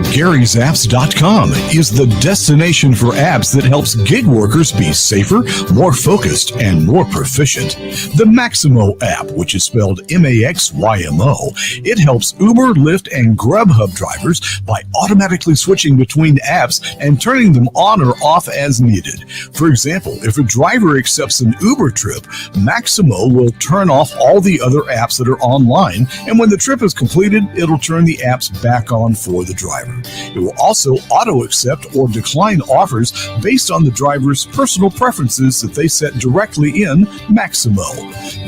Gary'sApps.com is the destination for apps that helps gig workers be safer, more focused, and more proficient. The Maximo app, which is spelled Maxymo, it helps Uber, Lyft, and Grubhub drivers by automatically switching between apps and turning them on or off as needed. For example, if a driver accepts an Uber trip, Maximo will turn off all the other apps that are online, and when the trip is completed, it'll turn the apps back on for the driver. It will also auto-accept or decline offers based on the driver's personal preferences that they set directly in Maximo.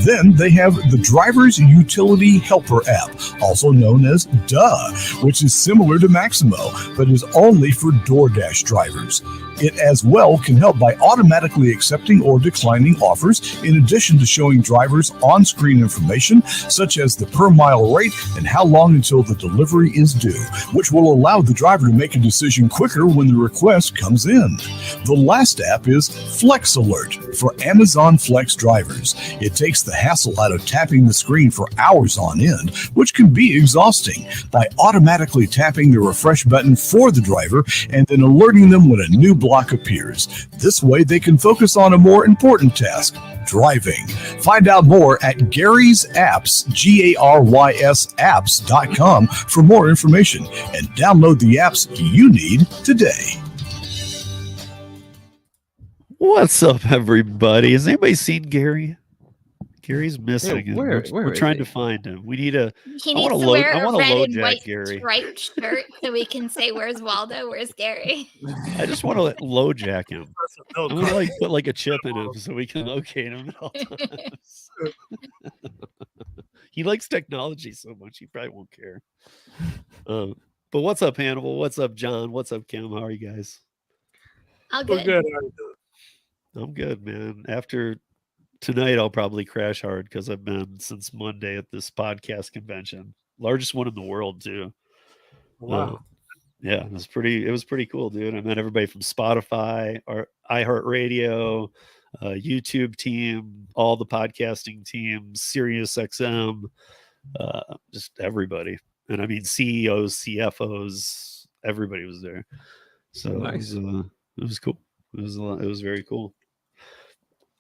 Then they have the Driver's Utility Helper app, also known as DUH, which is similar to Maximo, but is only for DoorDash drivers. It as well can help by automatically accepting or declining offers, in addition to showing drivers on-screen information such as the per-mile rate and how long until the delivery is due, which will allow the driver to make a decision quicker when the request comes in. The last app is Flex Alert for Amazon Flex drivers. It takes the hassle out of tapping the screen for hours on end, which can be exhausting, by automatically tapping the refresh button for the driver and then alerting them when a new block appears. This way they can focus on a more important task, driving. Find out more at Gary's Apps, GARYS apps.com for more information and download the apps you need today. What's up, everybody? Has anybody seen Gary? Gary's missing. Where we're is trying he? to find him. We need a. He I needs wanna to load- wear I a wanna red load and jack white Gary. striped shirt so we can say, "Where's Waldo? Where's Gary?" I just want to low jack him. I want to put like a chip in him so we can locate him at all times. He likes technology so much he probably won't care. But what's up, Hannibal? What's up, John? What's up, Kim? How are you guys? All We're good. good. How are you doing? I'm good, man. After tonight, I'll probably crash hard because I've been since Monday at this podcast convention, largest one in the world too. Wow. Yeah, it was pretty cool, dude. I met everybody from Spotify, or iHeartRadio, YouTube team, all the podcasting teams, Sirius XM, just everybody. And I mean CEOs, CFOs, everybody was there. So Nice. it was cool. It was very cool.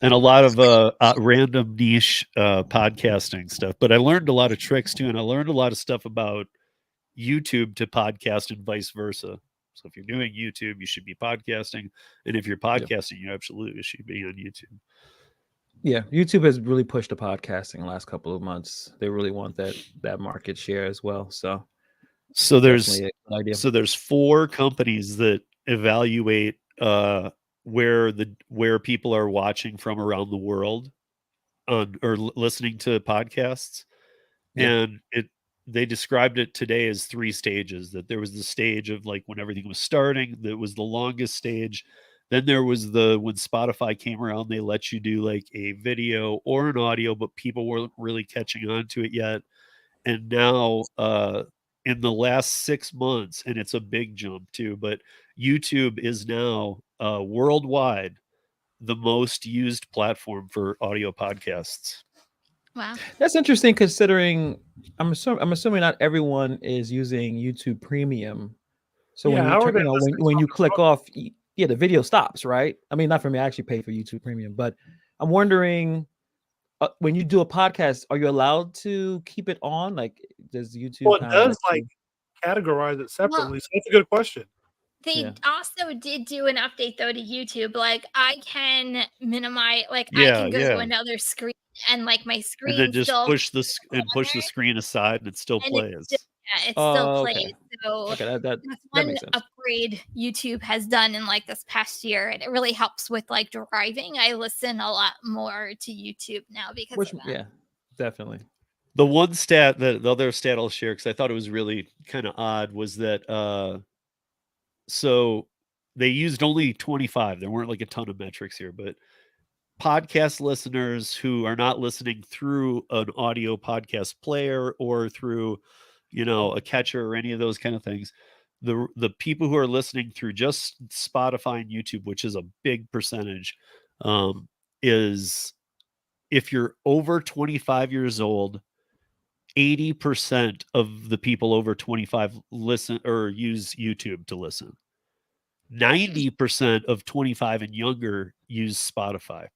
And a lot of random niche podcasting stuff. But I learned a lot of tricks too. And I learned a lot of stuff about YouTube to podcast and vice versa. So if you're doing YouTube, you should be podcasting. And if you're podcasting, you absolutely should be on YouTube. Yeah, YouTube has really pushed the podcasting the last couple of months. They really want that market share as well. So there's definitely a good idea. So there's 4 companies that evaluate where people are watching from around the world or listening to podcasts. Yeah. And they described it today as 3 stages. That there was the stage of like when everything was starting, that was the longest stage. Then there was when Spotify came around, they let you do like a video or an audio, but people weren't really catching on to it yet. And now in the last 6 months, and it's a big jump too, but YouTube is now worldwide the most used platform for audio podcasts. Wow. That's interesting considering I'm assuming not everyone is using YouTube Premium. So Yeah, when how you are they when you click off, the video stops, right? I mean, not for me. I actually pay for YouTube Premium, but I'm wondering when you do a podcast, are you allowed to keep it on? Like, does YouTube? Well, it kinda does let like you- categorize it separately. Well, So that's a good question. They Yeah. also did do an update though to YouTube. Like I can minimize, like I Yeah, can go yeah. to another screen and like my And screen then just still push the there, screen aside, and it still and plays. it still Oh, plays. okay. So Okay, that that's one makes sense. upgrade YouTube has done in like this past year, and it really helps with like driving. I listen a lot more to YouTube now because Which of that. yeah, definitely. The other stat I'll share, because I thought it was really kind of odd, was that so they used only 25. There weren't like a ton of metrics here, but podcast listeners who are not listening through an audio podcast player or through, a catcher or any of those kind of things, the people who are listening through just Spotify and YouTube, which is a big percentage, is if you're over 25 years old, 80% of the people over 25 listen or use YouTube to listen. 90% of 25 and younger use Spotify.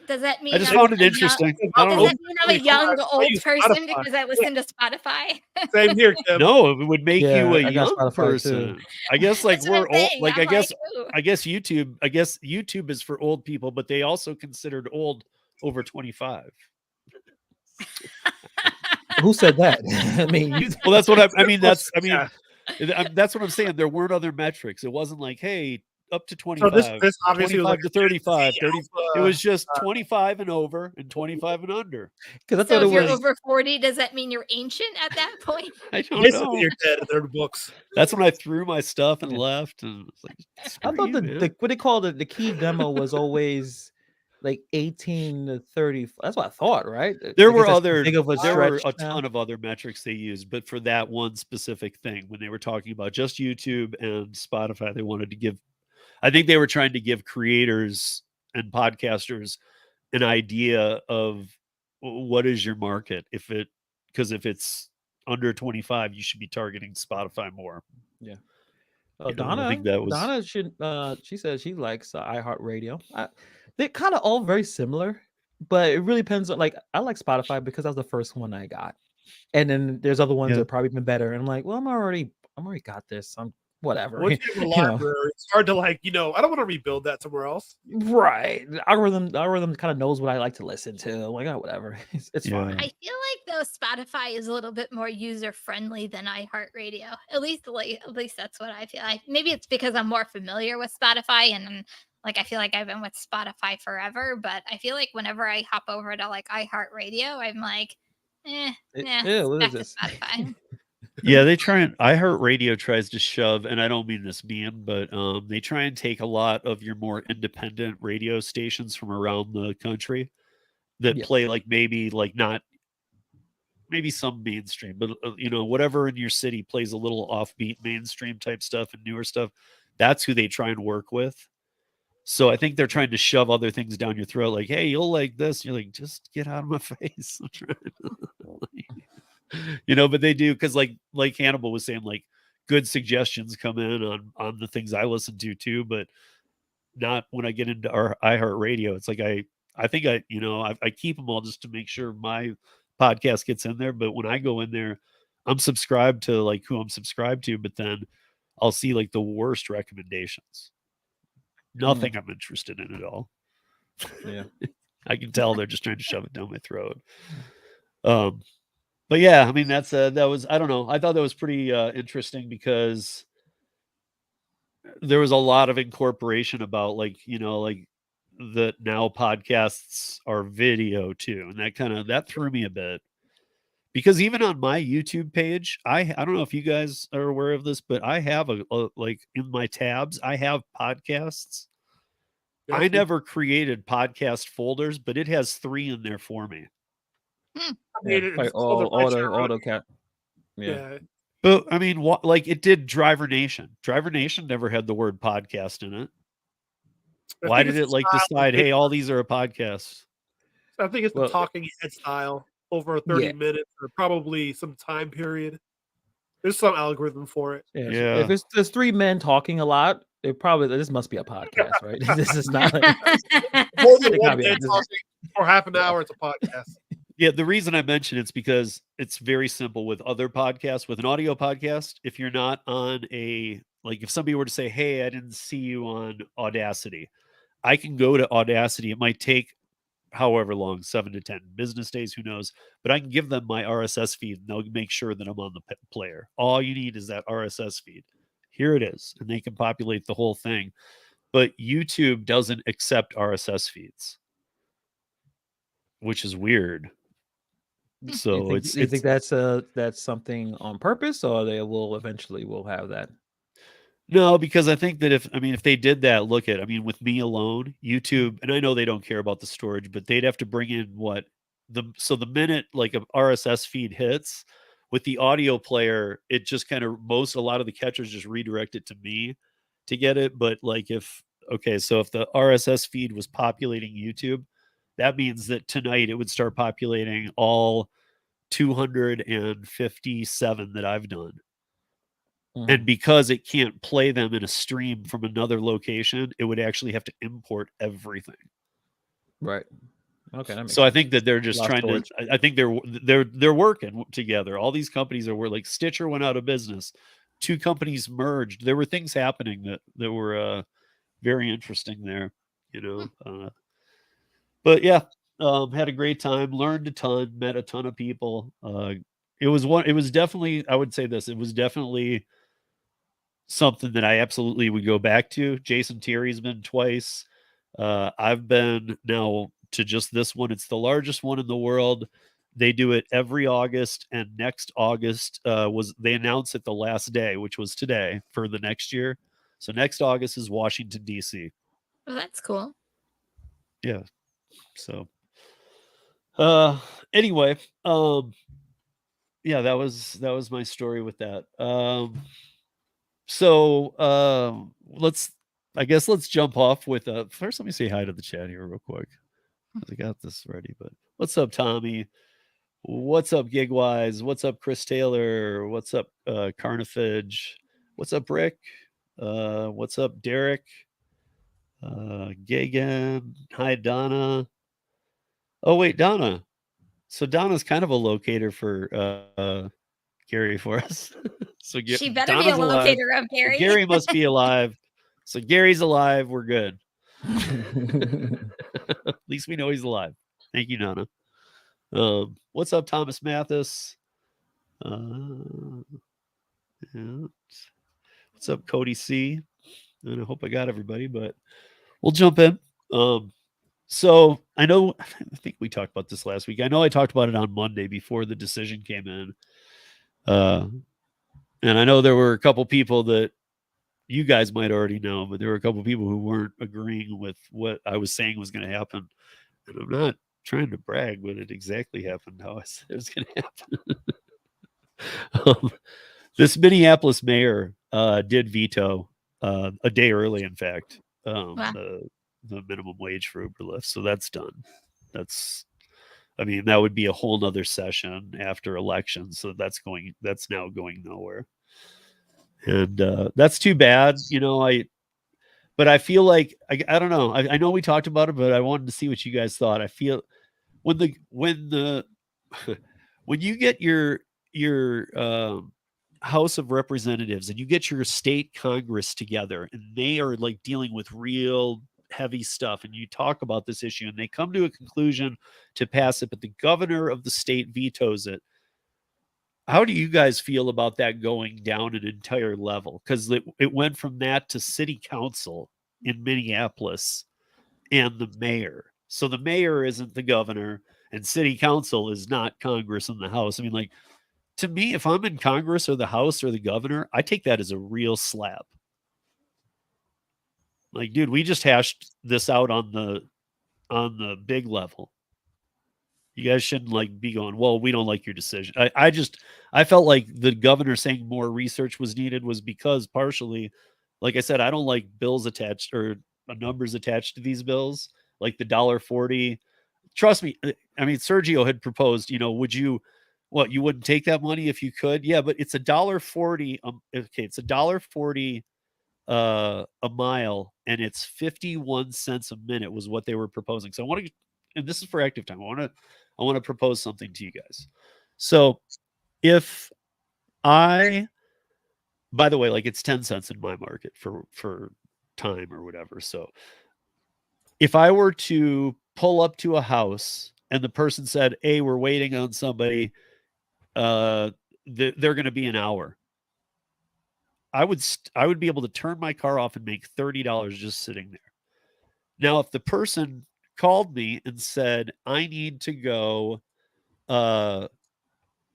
Does that mean I just I'm found it a young- interesting. I don't Does know. that mean I'm a young I old use person Spotify. because I listen to Spotify? Same here, Tim. No, it would make Yeah, you a I got young Spotify, too. person. I guess like That's what we're I'm old. saying. Like I'm ooh. I guess YouTube is for old people, but they also considered old over 25. Who said that? I mean, you. Well, that's what I mean. That's Yeah. that's what I'm saying. There weren't other metrics. It wasn't like, hey, up to So 25, this obviously was 25 like to a Gen 35, Z 30. It alpha, was just 25 and over and 25 and under. Because I So thought it if you're was. over 40, does that mean you're ancient at that point? I don't basically know. you're dead in their books. That's when I threw my stuff and Yeah. left. And it's like, I screw thought you, the man. what they call the key demo was always like 18 to 30. That's what I thought, right? There I guess were that's too other big of a there were stretch a now. ton of other metrics they used, but for that one specific thing, when they were talking about just YouTube and Spotify, they wanted to give, I think they were trying to give creators and podcasters an idea of what is your market. Because if it's under 25, you should be targeting Spotify more. Yeah. You know, I think that was Donna should. She says she likes iHeartRadio. They're kind of all very similar, but it really depends on. Like, I like Spotify because that was the first one I got, and then there's other ones Yeah. that are probably been better. And I'm like, well, I'm already got this. I'm whatever. Once you have a You know. library, it's hard to like, I don't want to rebuild that somewhere else. Right. The algorithm kind of knows what I like to listen to. I'm like, oh, whatever. It's Yeah. fine. I feel like though Spotify is a little bit more user friendly than iHeartRadio. At least that's what I feel like. Maybe it's because I'm more familiar with Spotify and like I feel like I've been with Spotify forever, but I feel like whenever I hop over to like iHeartRadio, I'm like, What back is this? to Spotify. Yeah, they try and iHeartRadio tries to shove, and I don't mean this mean, but they try and take a lot of your more independent radio stations from around the country that Yeah. play like maybe like not maybe some mainstream, but whatever in your city plays a little offbeat mainstream type stuff and newer stuff. That's who they try and work with. So I think they're trying to shove other things down your throat, like, hey, you'll like this. You're like, just get out of my face. I'm trying but they do, because like Hannibal was saying, like good suggestions come in on the things I listen to too, but not when I get into our iHeartRadio. It's like I think I keep them all just to make sure my podcast gets in there. But when I go in there, I'm subscribed to like who I'm subscribed to, but then I'll see like the worst recommendations. Nothing I'm interested in at all. Yeah. I can tell they're just trying to shove it down my throat. But yeah, I mean, that was, I don't know. I thought that was pretty interesting because there was a lot of incorporation about like that now podcasts are video too. And that threw me a bit, because even on my YouTube page, I don't know if you guys are aware of this, but I have a like in my tabs, I have podcasts. I never created podcast folders, but it has 3 in there for me. I mean, Yeah, like it's still the auto cat. Yeah. Yeah. But I mean, like it did Driver Nation. Driver Nation never had the word podcast in it. Why did it like decide, hey, all these are a podcast? I think it's the Well, talking head style over 30 Yeah. minutes or probably some time period. There's some algorithm for it. Yeah. Yeah. If there's 3 men talking a lot, this must be a podcast, right? This is not like More than It one can't be man like this. talking for half an hour, it's a podcast. Yeah, the reason I mention it's because it's very simple with other podcasts. With an audio podcast, if you're not on if somebody were to say, hey, I didn't see you on Audacity, I can go to Audacity. It might take however long, 7 to 10 business days, who knows, but I can give them my RSS feed and they'll make sure that I'm on the player. All you need is that RSS feed. Here it is, and they can populate the whole thing. But YouTube doesn't accept RSS feeds, which is weird. So you think that's something on purpose, or they will eventually have that? No, because I think that if they did that, with me alone, YouTube, and I know they don't care about the storage, but they'd have to bring in the minute like a RSS feed hits with the audio player, it just kind of a lot of the catchers just redirect it to me to get it. But like if the RSS feed was populating YouTube, that means that tonight it would start populating all 257 that I've done. And because it can't play them in a stream from another location, it would actually have to import everything. Right. Okay. That makes So I sense. think that they're just Lot of trying to. I think they're working together. All these companies were like Stitcher went out of business. 2 companies merged. There were things happening that were very interesting there. But yeah, had a great time. Learned a ton. Met a ton of people. It was definitely. I would say this. It was definitely something that I absolutely would go back to. Jason Thierry's been twice. I've been now to just this one. It's the largest one in the world. They do it every August, and next August they announced it the last day, which was today for the next year. So next August is Washington D.C. Oh, that's cool. Yeah. So anyway, yeah, that was my story with that. So let's jump off with first. Let me say hi to the chat here real quick. I got this ready, but what's up, Tommy? What's up, Gigwise? What's up, Chris Taylor? What's up, Carnifage? What's up, Rick? What's up, Derek? Gagan. Hi, Donna. Oh wait, Donna. So Donna's kind of a locator for Gary for us. So She better Donna's be a locator of Gary. So Gary must be alive. So Gary's alive. We're good. At least we know he's alive. Thank you, Donna. What's up, Thomas Mathis? Yeah. What's up, Cody C? And I hope I got everybody, but we'll jump in. So I think we talked about this last week. I know I talked about it on Monday before the decision came in. And I know there were a couple people that you guys might already know, but there were a couple people who weren't agreeing with what I was saying was going to happen. And I'm not trying to brag, but it exactly happened how I said it was going to happen. This Minneapolis mayor did veto a day early, in fact, Wow. the minimum wage for Uber Lyft. So that's done. That would be a whole nother session after elections. So that's now going nowhere. And that's too bad. But I feel like, I don't know. I know we talked about it, but I wanted to see what you guys thought. I feel when you get your House of Representatives and you get your state Congress together and they are like dealing with real heavy stuff and you talk about this issue and they come to a conclusion to pass it, but the governor of the state vetoes it. How do you guys feel about that going down an entire level? Because it went from that to city council in Minneapolis and the mayor. So the mayor isn't the governor and city council is not Congress and the House. To me, if I'm in Congress or the House or the governor, I take that as a real slap. Like, dude, we just hashed this out on the big level. You guys shouldn't be going, well, we don't like your decision. I felt like the governor saying more research was needed was because partially, like I said, I don't like bills attached or numbers attached to these bills, like the $1.40. Trust me. Sergio had proposed, would you, you wouldn't take that money if you could? Yeah, but it's $1.40. Okay. It's $1.40 a mile and it's 51 cents a minute was what they were proposing. So I want to, and this is for active time. I want to propose something to you guys. So by the way, it's 10 cents in my market for time or whatever. So if I were to pull up to a house and the person said, hey, we're waiting on somebody, they're going to be an hour. I would be able to turn my car off and make $30 just sitting there. Now, if the person called me and said, I need to go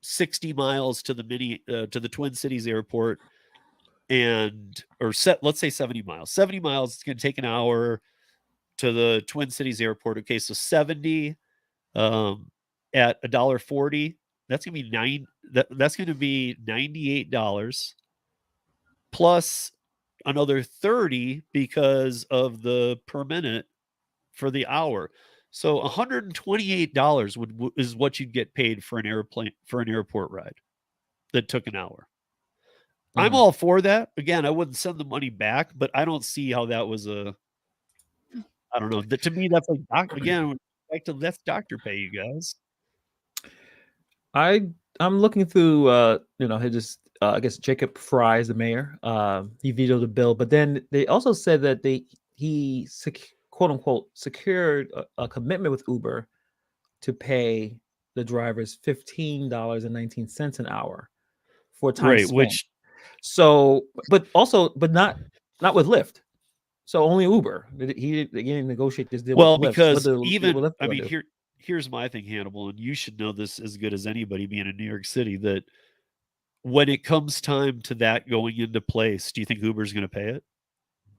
60 miles to the Twin Cities airport let's say 70 miles. 70 miles, it's going to take an hour to the Twin Cities airport. Okay, so 70 at $1.40, that's going to be $98 plus another 30 because of the per minute for the hour. So $128 is what you'd get paid for an airport ride that took an hour. I'm Mhm. all for that. Again, I wouldn't send the money back, but I don't see how that was I don't know. To me, that's like again, back to that's doctor pay, you guys. I'm looking through I guess Jacob Fry is the mayor. He vetoed the bill, but then they also said that he quote unquote secured a commitment with Uber to pay the drivers $15.19 an hour for time Right, spent. which So, but not with Lyft. So only Uber. He didn't negotiate this deal well, with Lyft. because What even Lyft I gonna mean, do? here's my thing, Hannibal, and you should know this as good as anybody being in New York City, that when it comes time to that going into place, do you think Uber's going to pay it?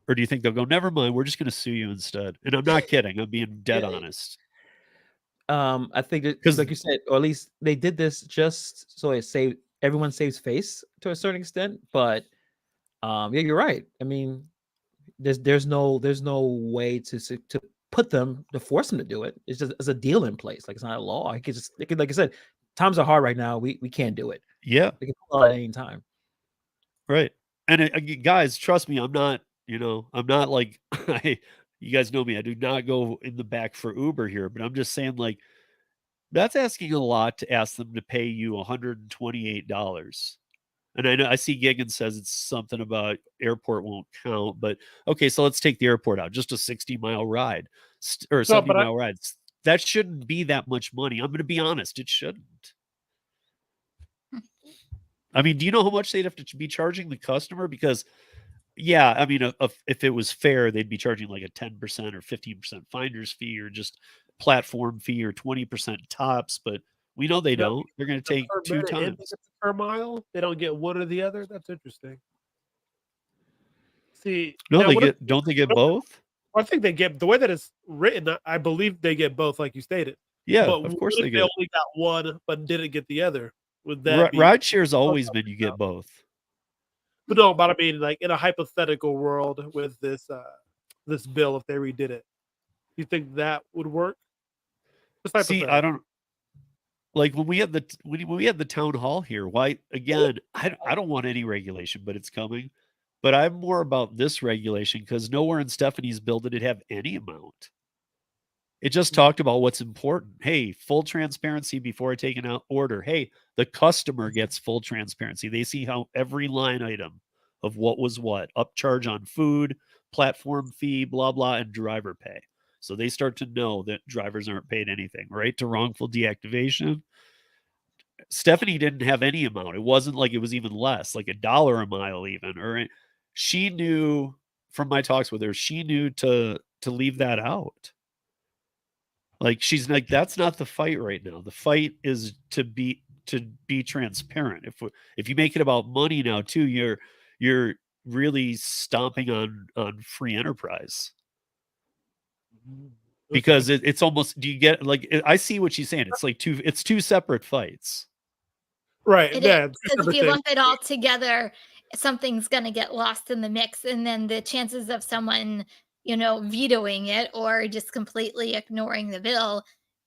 Or do you think they'll go, never mind, we're just going to sue you instead? And I'm not kidding. I'm being dead Yeah, honest. I think that, Because like you said, or at least they did this just so everyone saves face to a certain extent. But yeah, you're right. I mean, there's no way to put them to force them to do it. It's a deal in place. Like it's not a law. Like I said, times are hard right now. We can't do it. yeah, They can pull out at any time. right. And guys, trust me, I'm not, I'm not like, you guys know me. I do not go in the back for Uber here, but I'm just saying, like, that's asking a lot to ask them to pay you $128. And I know I see Giggins says it's something about airport won't count, but okay, so let's take the airport out. Just a 60-mile ride or a No, but 70-mile ride. That shouldn't be that much money. I'm going to be honest, it shouldn't. I mean, do you know how much they'd have to be charging the customer? Because, yeah, I mean, if it was fair, they'd be charging like a 10% or 15% finder's fee or just platform fee or 20% tops. But we know they no, don't. They're going to take per 2 minute and they times. get the per mile. They don't get one or the other. That's interesting. See, No, now don't they get both? I think they get the way that it's written. I believe they get both, like you stated. Yeah, But of what course if they they get it. only got one but didn't get the other? Would that be? Rideshare's always been you get both. But no, but I mean, like in a hypothetical world with this bill, if they redid it, do you think that would work? Just See, hypothetical. I don't like when we had the town hall here. Why again? I don't want any regulation, but it's coming. But I'm more about this regulation because nowhere in Stephanie's bill did it have any amount. It just talked about what's important. Hey, full transparency before I take an order. Hey, the customer gets full transparency. They see how every line item of what was what, upcharge on food, platform fee, blah, blah, and driver pay. So they start to know that drivers aren't paid anything, right? To wrongful deactivation. Stephanie didn't have any amount. It wasn't like it was even less, like $1 a mile even. Or she knew from my talks with her, she knew to leave that out. Like she's like, that's not the fight right now. The fight is to be transparent. If you make it about money now too, you're really stomping on free enterprise. Because it's almost, do you get like, I see what she's saying. It's like two separate fights. Right. Yeah. Because if you lump it all together, something's going to get lost in the mix. And then the chances of someone, vetoing it or just completely ignoring the bill,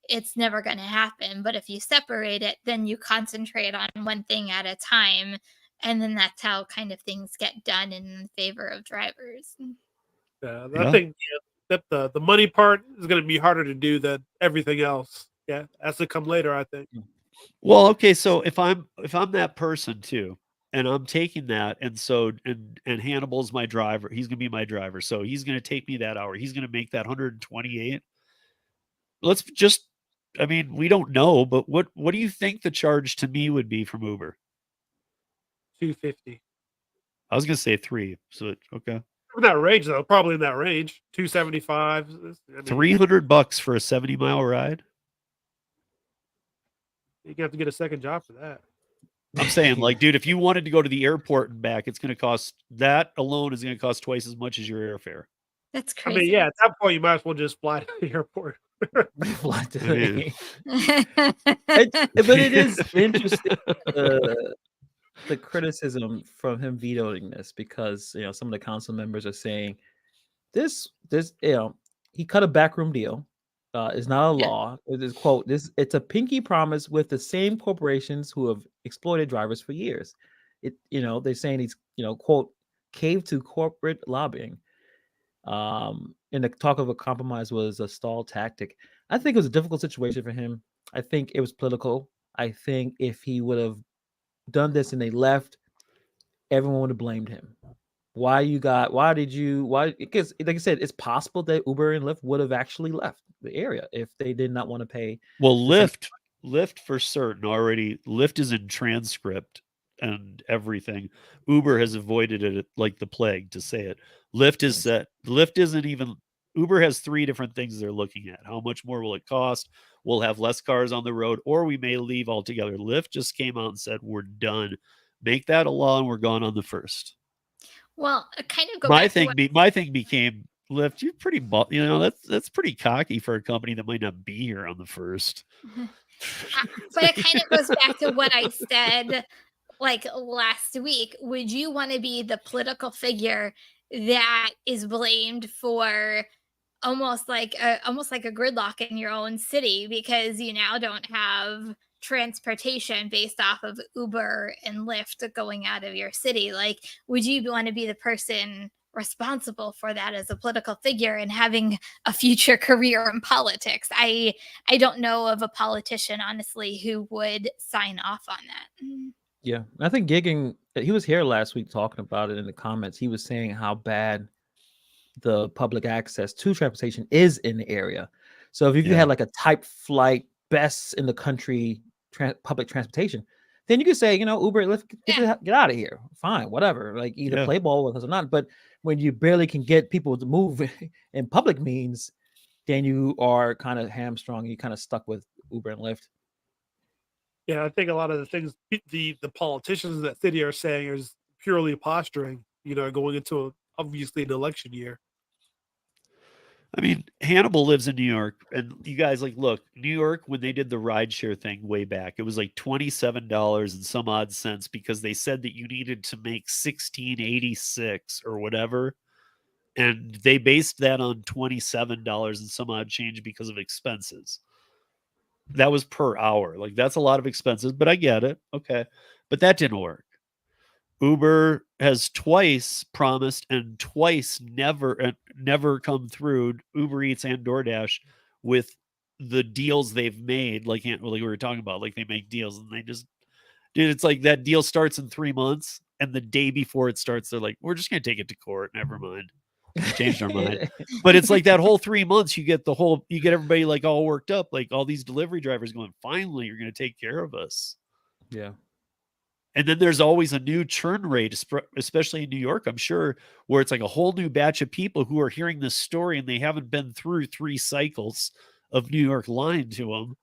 it's never going to happen. But if you separate it, then you concentrate on one thing at a time. And then that's how kind of things get done in favor of drivers. Yeah, Yeah. I think that the money part is going to be harder to do than everything else. Yeah, has to come later, I think. Well, okay, so if I'm that person too, and I'm taking that, and so and Hannibal's my driver, he's gonna be my driver, so he's gonna take me that hour. He's gonna make that 128. Let's just, I mean, we don't know, but what do you think the charge to me would be from Uber? 250. I was gonna say 3. So okay. In that range though, probably in that range. 275. $300 for a 70-mile ride. You have to get a second job for that. I'm saying, like, dude, if you wanted to go to the airport and back, it's going to cost, that alone is going to cost twice as much as your airfare. That's I crazy. mean, yeah, at that point, you might as well just fly to the airport. Fly to I mean- but it is interesting the criticism from him vetoing this because some of the council members are saying this he cut a backroom deal It's not a Yeah. law. It is quote this. It's a pinky promise with the same corporations who have exploited drivers for years. They're saying he's quote caved to corporate lobbying. And the talk of a compromise was a stall tactic. I think it was a difficult situation for him. I think it was political. I think if he would have done this and they left, everyone would have blamed him. Why did you, because like I said, it's possible that Uber and Lyft would have actually left the area if they did not want to pay. Well, the same- Lyft for certain already. Lyft is in transcript and everything. Uber has avoided it like the plague to say it. Lyft is set. Lyft isn't even. Uber has 3 different things they're looking at. How much more will it cost? We'll have less cars on the road, or we may leave altogether. Lyft just came out and said we're done. Make that a law, and we're gone on the 1st. Well, kind of go My back to thing, my thing became Lyft. You're pretty, that's pretty cocky for a company that might not be here on the 1st. but it kind of goes back to what I said like last week. Would you want to be the political figure that is blamed for almost like a gridlock in your own city because you now don't have transportation based off of Uber and Lyft going out of your city? Like, would you want to be the person responsible for that as a political figure and having a future career in politics? I don't know of a politician, honestly, who would sign off on that. Yeah, I think gigging. He was here last week talking about it in the comments. He was saying how bad the public access to transportation is in the area. So if you had like a type flight best in the country public transportation, then you could say, Uber, let's get out of here. Fine, whatever. Like either play ball with us or not. But when you barely can get people to move in public means, then you are kind of hamstrung. You kind of stuck with Uber and Lyft. Yeah, I think a lot of the things the politicians in that city are saying is purely posturing, going into obviously an election year. I mean, Hannibal lives in New York, and you guys look, New York, when they did the RideShare thing way back, it was like $27 and some odd cents because they said that you needed to make $16.86 or whatever. And they based that on $27 and some odd change because of expenses. That was per hour. Like, that's a lot of expenses, but I get it. Okay. But that didn't work. Uber has twice promised and twice never come through, Uber Eats and DoorDash, with the deals they've made. Like we were talking about, like they make deals and they just, dude, it's like that deal starts in 3 months and the day before it starts, they're like, we're just going to take it to court. Never mind. We changed our mind. But it's like that whole 3 months, you get everybody like all worked up, like all these delivery drivers going, finally, you're going to take care of us. Yeah. And then there's always a new churn rate, especially in New York, I'm sure, where it's like a whole new batch of people who are hearing this story and they haven't been through 3 cycles of New York lying to them.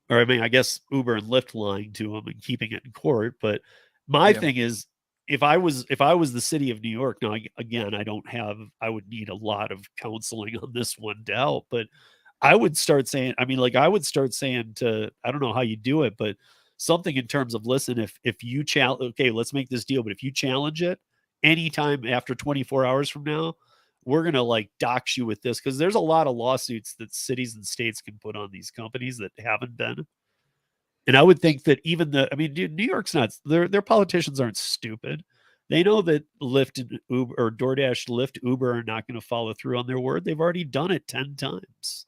Or I mean, I guess Uber and Lyft lying to them and keeping it in court. But my thing is, if I was the city of New York, now again, I would need a lot of counseling on this one to help. But I would start saying, I don't know how you do it, but something in terms of, listen, if you challenge, okay, let's make this deal, but if you challenge it anytime after 24 hours from now, we're going to like dox you with this, because there's a lot of lawsuits that cities and states can put on these companies that haven't been. And I would think that even dude, New York's not, their politicians aren't stupid. They know that Lyft and Uber, or DoorDash, Lyft, Uber are not going to follow through on their word. They've already done it 10 times.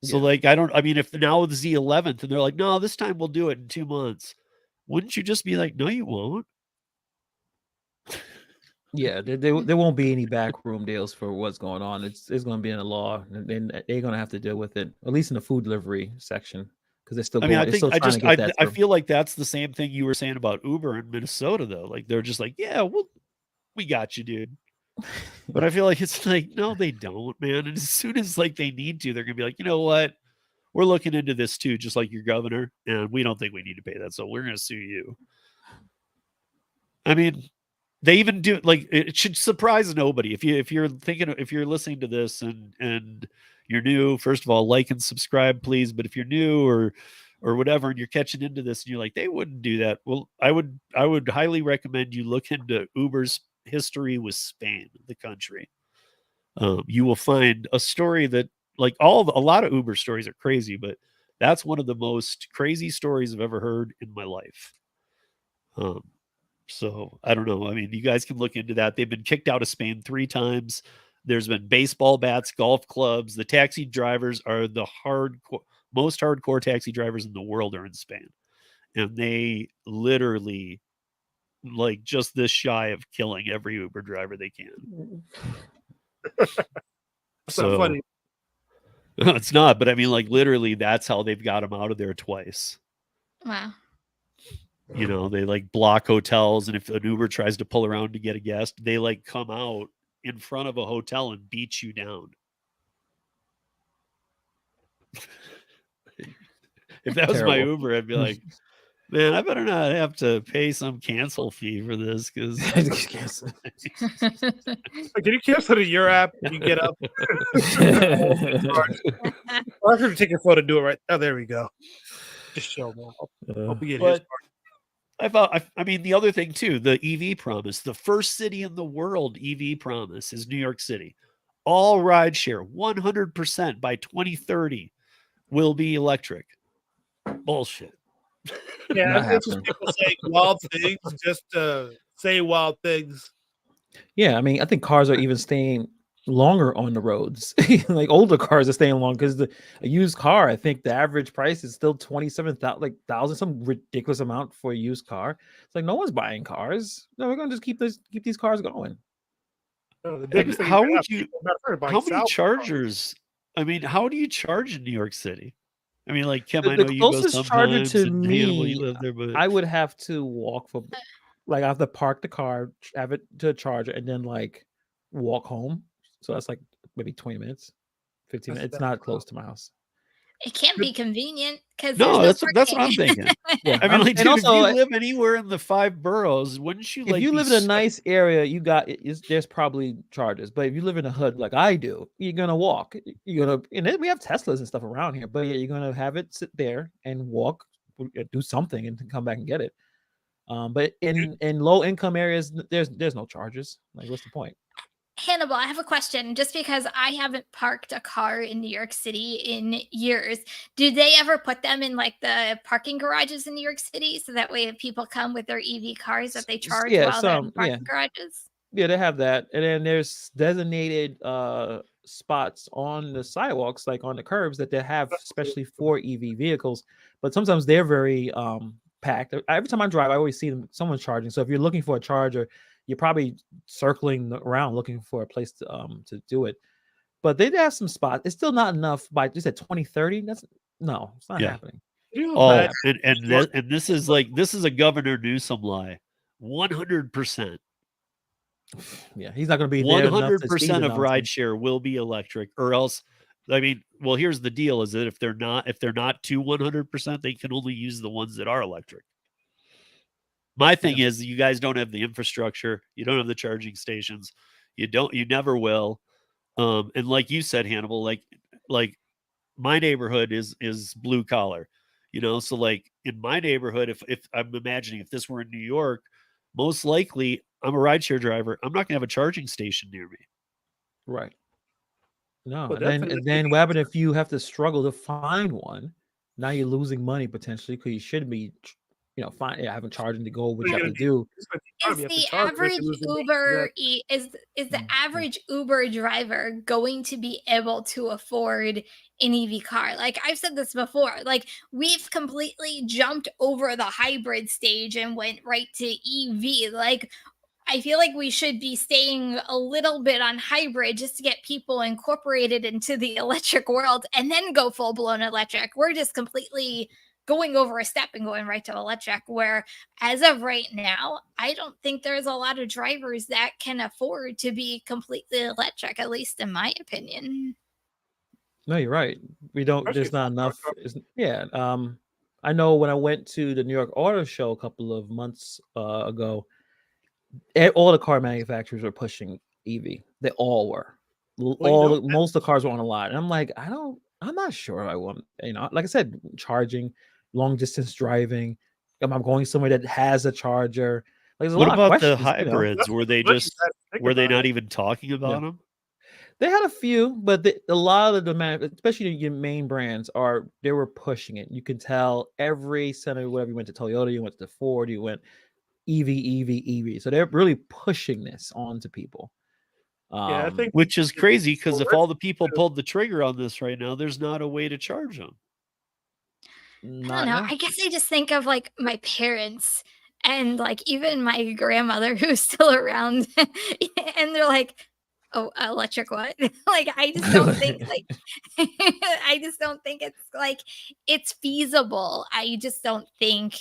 So if now it's the 11th and they're like, no, this time we'll do it in 2 months, wouldn't you just be like, no, you won't? Yeah, there won't be any backroom deals for what's going on. It's going to be in the law, and they're going to have to deal with it, at least in the food delivery section, because they're still. I feel like that's the same thing you were saying about Uber in Minnesota, though. Like they're just like, yeah, we got you, dude. But I feel like it's like, no, they don't, man. And as soon as like they need to, they're gonna be like, you know what? We're looking into this too, just like your governor, and we don't think we need to pay that, so we're gonna sue you. I mean, they even do, like, it should surprise nobody. If you're listening to this and you're new, first of all, like and subscribe, please. But if you're new or whatever, and you're catching into this and you're like, they wouldn't do that. Well, I would highly recommend you look into Uber's history with Spain, the country. you will find a story that like a lot of Uber stories are crazy, but that's one of the most crazy stories I've ever heard in my life. So I don't know. I mean, you guys can look into that. They've been kicked out of Spain 3 times. There's been baseball bats, golf clubs. The taxi drivers are the most hardcore taxi drivers in the world are in Spain. And they literally like just this shy of killing every Uber driver they can. That's So not funny. it's not, but I mean, like literally, that's how they've got them out of there twice. Wow. You know, they like block hotels, and if an Uber tries to pull around to get a guest, they like come out in front of a hotel and beat you down. If that was my Terrible. Uber, I'd be like, man, I better not have to pay some cancel fee for this because Can you cancel to your app when you get up? I'll have to take your phone and do it right. Oh, there we go. Just show them. I'll be in his but I mean, the other thing too, the EV promise, the first city in the world EV promise is New York City. All rideshare, 100% by 2030 will be electric. Bullshit. Yeah, it's just people saying wild things just to say wild things. Yeah, I mean, I think cars are even staying longer on the roads. Like older cars are staying long because a used car, I think the average price is still 27,000, some ridiculous amount for a used car. It's like no one's buying cars. No, we're gonna just keep these cars going. How many chargers? I mean, how do you charge in New York City? I mean, like Kim, I know you go closest charger sometimes, to and Hannibal, me, you live there, but I would have to walk for, like, I have to park the car, have it to a charger, and then like walk home. So that's like maybe 20 minutes, 15 minutes. It's not close to my house. It can't be convenient because no, that's what I'm thinking. Yeah, I mean, like, and dude, also, if you live anywhere in the 5 boroughs, wouldn't you? if you live in a nice area, there's probably chargers. But if you live in a hood like I do, you're gonna walk. You're gonna, and then we have Teslas and stuff around here. But yeah, you're gonna have it sit there and walk, do something, and come back and get it. But in low income areas, there's no charges. Like, what's the point? Hannibal, I have a question. Just because I haven't parked a car in New York City in years, do they ever put them in like the parking garages in New York City so that way if people come with their EV cars that they charge while they're in parking garages? Yeah, they have that, and then there's designated spots on the sidewalks, like on the curbs, that they have especially for EV vehicles. But sometimes they're very packed. Every time I drive, I always see someone charging. So if you're looking for a charger, you're probably circling around looking for a place to do it. But they have some spots. It's still not enough by just at 2030. It's not happening. Oh, and this is a Governor Newsom lie. 100%. Yeah, he's not going to be there. 100% of rideshare will be electric, or else. I mean, well, here's the deal: is that if they're not to 100%, they can only use the ones that are electric. My thing is, you guys don't have the infrastructure. You don't have the charging stations. You never will. And like you said, Hannibal, like my neighborhood is blue collar, you know? So like in my neighborhood, if I'm imagining if this were in New York, most likely I'm a rideshare driver. I'm not gonna have a charging station near me. Right. No, and then what happens if you have to struggle to find one? Now you're losing money potentially because you should be, having charging to go, which you have to do. Is the average Uber is the average Uber driver going to be able to afford an EV car? Like I've said this before, like we've completely jumped over the hybrid stage and went right to EV. Like I feel like we should be staying a little bit on hybrid just to get people incorporated into the electric world and then go full blown electric. We're just completely going over a step and going right to electric, where as of right now, I don't think there's a lot of drivers that can afford to be completely electric, at least in my opinion. No, you're right. There's not enough. I know when I went to the New York Auto Show a couple of months ago, all the car manufacturers were pushing EV. They all were. Most of the cars were on the lot. And I'm like, I'm not sure I want, like I said, charging, long distance driving. I'm going somewhere that has a charger. Like, what about the hybrids? Were they not even talking about them? They had a few, but a lot of the especially your main brands, they were pushing it. You can tell every center, whatever you went to Toyota, you went to Ford, you went EV. So they're really pushing this onto people. Yeah, I think Which is crazy because if Well, all the people pulled the trigger on this right now, there's not a way to charge them. I don't not know. now. I guess I just think of like my parents and like even my grandmother who's still around, and they're like, "Oh, electric what?" Like I just don't think like I just don't think it's like it's feasible. I just don't think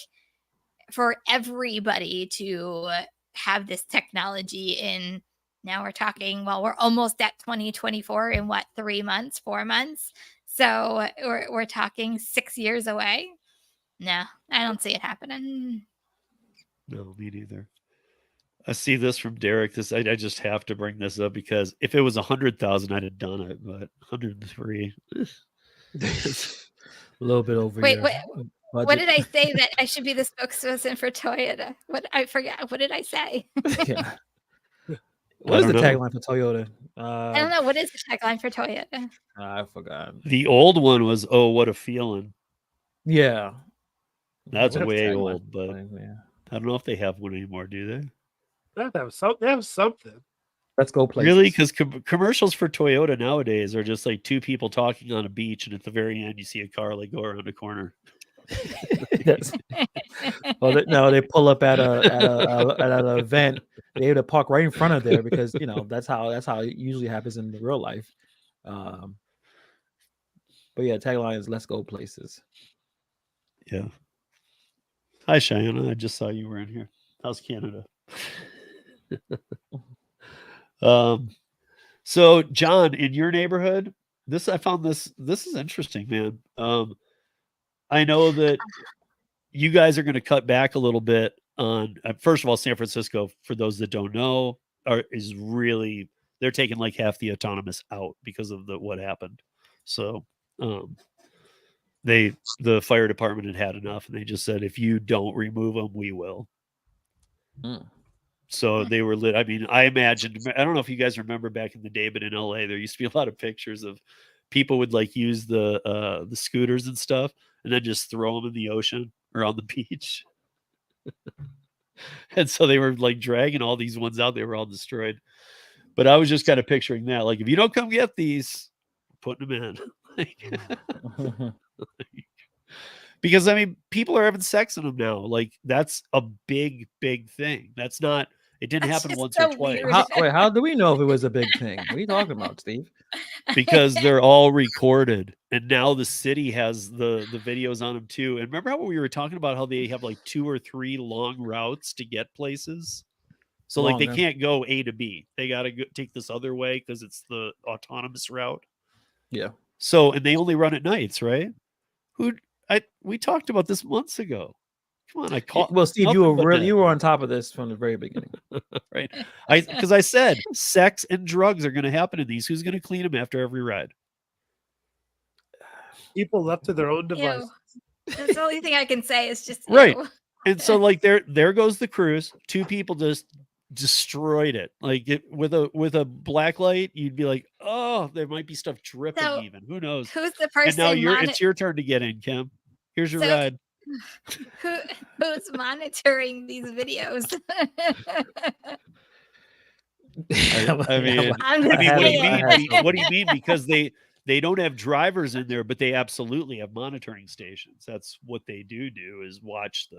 for everybody to have this technology in now we're talking well we're almost at 2024 in what 3 months 4 months, so we're talking 6 years away. No, I don't see it happening. No, me neither. I see this from Derek. I just have to bring this up because if it was 100,000, I'd have done it, but 103. A little bit over Wait, your what budget. did I say that I should be the spokesperson for Toyota? What I forget. What did I say? Yeah. What is the tagline for Toyota? I don't know. What is the tagline for Toyota? I forgot. The old one was, "Oh, what a feeling." Yeah. That's What's the way tagline old, for but Toyota? Yeah. I don't know if they have one anymore, do they? they have something. Let's go places. Really? Because commercials for Toyota nowadays are just like two people talking on a beach, and at the very end, you see a car like go around a corner. No, they pull up at an event. They have to park right in front of there because that's how it usually happens in the real life. But yeah, tagline is "Let's go places." Yeah. Hi, Cheyenne. I just saw you were in here. How's Canada? So John, in your neighborhood, I found this is interesting, man. I know that you guys are going to cut back a little bit on first of all, San Francisco, for those that don't know, is really they're taking like half the autonomous out because of what happened. So the fire department had enough, and they just said, if you don't remove them, we will. So they were lit. I mean, I imagined, I don't know if you guys remember back in the day, but in LA, there used to be a lot of pictures of people would like use the scooters and stuff and then just throw them in the ocean or on the beach. And so they were like dragging all these ones out. They were all destroyed. But I was just kind of picturing that. Like, if you don't come get these, putting them in. Because I mean, people are having sex in them now. Like, that's a big, big thing. That's not. It didn't happen once or twice. How do we know if it was a big thing? What are you talking about, Steve? Because they're all recorded, and now the city has the videos on them too. And remember how we were talking about how they have like 2 or 3 long routes to get places? So like they can't go A to B. They got to take this other way because it's the autonomous route. Yeah. So, and they only run at nights, right? We talked about this months ago. Come on, well, Steve, you were on top of this from the very beginning, right? Because I said sex and drugs are going to happen in these. Who's going to clean them after every ride? People left to their own devices. That's the only thing I can say is just right. Ew. And so, like, there goes the cruise. 2 people just destroyed it. Like, with a black light, you'd be like, oh, there might be stuff dripping. So, even who knows? Who's the person? And now it's your turn to get in, Kim. Here's your ride. Who's monitoring these videos? I mean, what do you mean? Because they don't have drivers in there, but they absolutely have monitoring stations. That's what they do is watch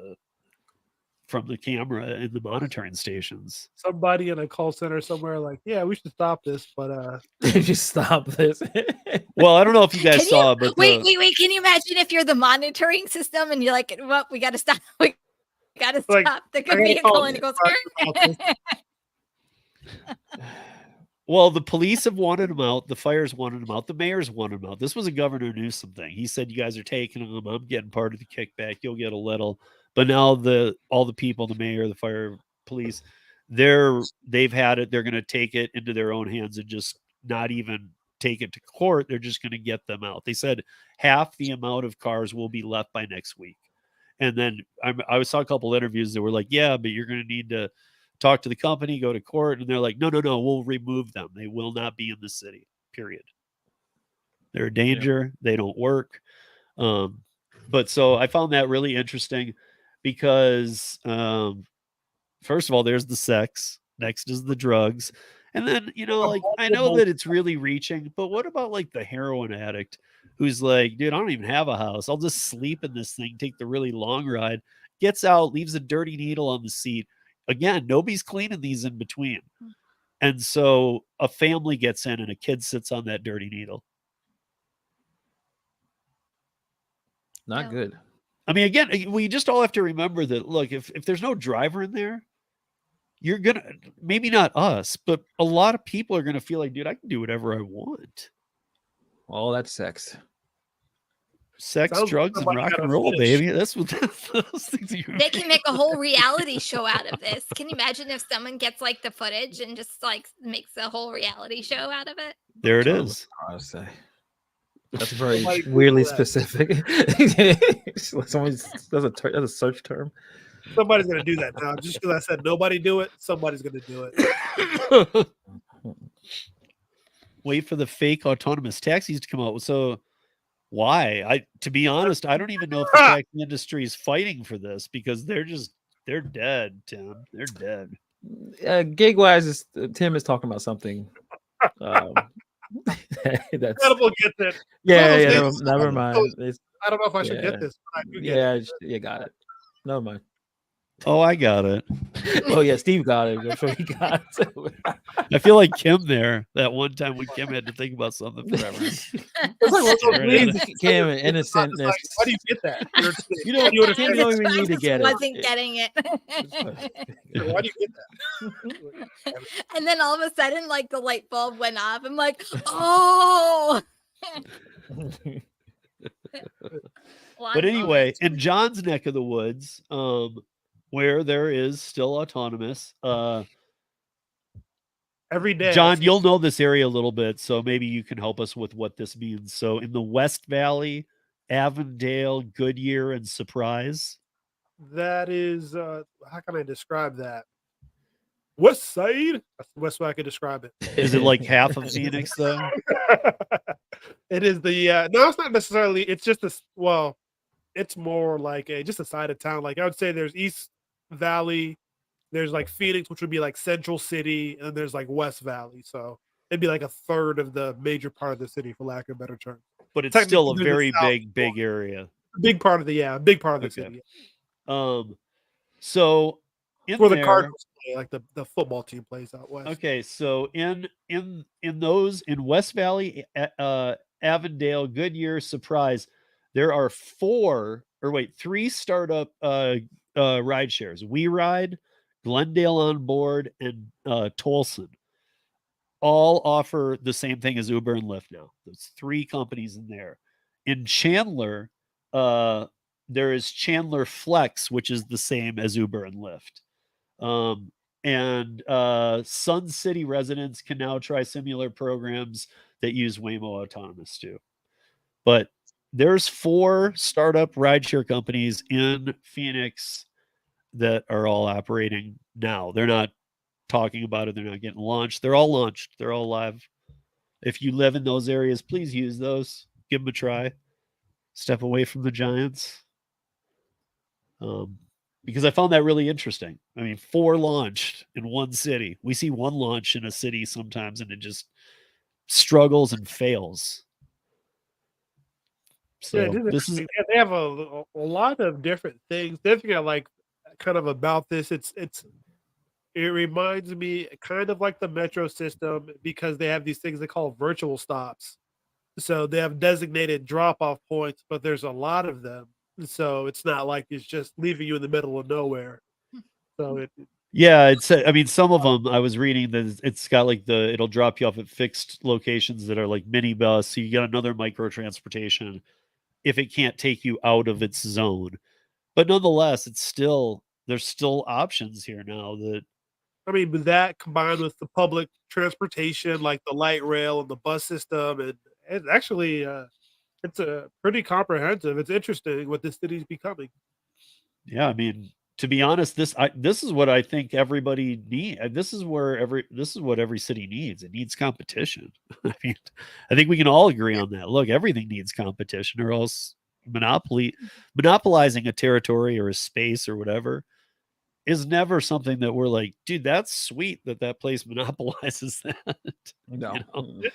from the camera in the monitoring stations. Somebody in a call center somewhere like, yeah, we should stop this, but just stop this. Well, I don't know if you guys saw, but wait. Can you imagine if you're the monitoring system and you're like, well, we got to stop. We got to stop the vehicle, and it goes. Well, the police have wanted them out. The fires wanted them out. The mayor's wanted them out. This was a Governor Newsom thing. He said, you guys are taking them. I'm getting part of the kickback. You'll get a little. But now all the people, the mayor, the fire, police, they've had it. They're going to take it into their own hands and just not even take it to court. They're just going to get them out. They said half the amount of cars will be left by next week. And then I saw a couple interviews that were like, yeah, but you're going to need to talk to the company, go to court, and they're like, no, we'll remove them. They will not be in the city, period. They're a danger. They don't work. But so I found that really interesting because, first of all, there's the sex. Next is the drugs. And then, like, I know that it's really reaching, but what about like the heroin addict who's like, dude, I don't even have a house. I'll just sleep in this thing, take the really long ride, gets out, leaves a dirty needle on the seat. Again, nobody's cleaning these in between. And so a family gets in and a kid sits on that dirty needle. Not good. I mean, again, we just all have to remember that, look, if there's no driver in there, you're going to, maybe not us, but a lot of people are going to feel like, dude, I can do whatever I want. All that sex. Sex, Sounds drugs, and like rock kind and of roll, fetish. baby. That's what those things are. They can make a whole reality show out of this. Can you imagine if someone gets like the footage and just like makes a whole reality show out of it? There it is. I say. That's very Somebody weirdly Google that. specific. That's a search term. Somebody's gonna do that now. Just because I said nobody do it, somebody's gonna do it. Wait for the fake autonomous taxis to come out. So why? To be honest, I don't even know if the taxi industry is fighting for this because they're dead, Tim. They're dead. Gig wise, Tim is talking about something. That's Incredible get that. yeah. Never mind. I don't know if I should get this, but I do get it. Yeah, got it. Never mind. Oh, I got it. Oh yeah, Steve got it. I'm sure he got it. I feel like Kim there that one time when Kim had to think about something forever. It's like one of those memes. Kim and It's innocentness. like, why do you get that? You know, You would Kim have- don't even need to Francis get it. wasn't getting it. Why do you get that? And then all of a sudden, like the light bulb went off. I'm like, oh. But anyway, in John's neck of the woods, where there is still autonomous, Every day. John, you'll know this area a little bit, so maybe you can help us with what this means. So in the West Valley, Avondale, Goodyear, and Surprise. That is, how can I describe that? West Side? That's the best way I could describe it. Is it like half of Phoenix, though? It is the, no, it's not necessarily, it's just this, well, it's more like just a side of town. Like I would say there's East Valley, there's like Phoenix, which would be like Central City, and then there's like West Valley. So it'd be like a third of the major part of the city, for lack of a better term. But it's still a Technically, very there's the big area. Big part of the, big part of the Okay. city. So in Where the there, Cardinals play, like the football team plays out west. okay, so in those in West Valley, Avondale, Goodyear, Surprise, there are three startup ride shares. We Ride, Glendale On Board, and Tolson. All offer the same thing as Uber and Lyft now. There's three companies in there. In Chandler, there is Chandler Flex, which is the same as Uber and Lyft. And Sun City residents can now try similar programs that use Waymo Autonomous too. But there's 4 startup rideshare companies in Phoenix that are all operating now. They're not talking about it. They're not getting launched. They're all launched. They're all live. If you live in those areas, please use those. Give them a try. Step away from the giants. Because I found that really interesting. I mean, 4 launched in one city. We see one launch in a city sometimes, and it just struggles and fails. So Yeah, this is they have a lot of different things. The other thing I like kind of about this, it reminds me kind of like the metro system, because they have these things they call virtual stops. So they have designated drop-off points, but there's a lot of them. So it's not like it's just leaving you in the middle of nowhere. So I mean, some of them I was reading that it's got like it'll drop you off at fixed locations that are like minibus. So you get another micro transportation if it can't take you out of its zone. But nonetheless, there's still options here now that, I mean, with that combined with the public transportation, like the light rail and the bus system, and it's actually it's a pretty comprehensive. It's interesting what this city's becoming. yeah, I mean, to be honest, this is what I think everybody need. This is what every city needs. It needs competition. I mean, I think we can all agree on that. Look, everything needs competition, or else monopolizing a territory or a space or whatever is never something that we're like, dude, that's sweet that place monopolizes that. No.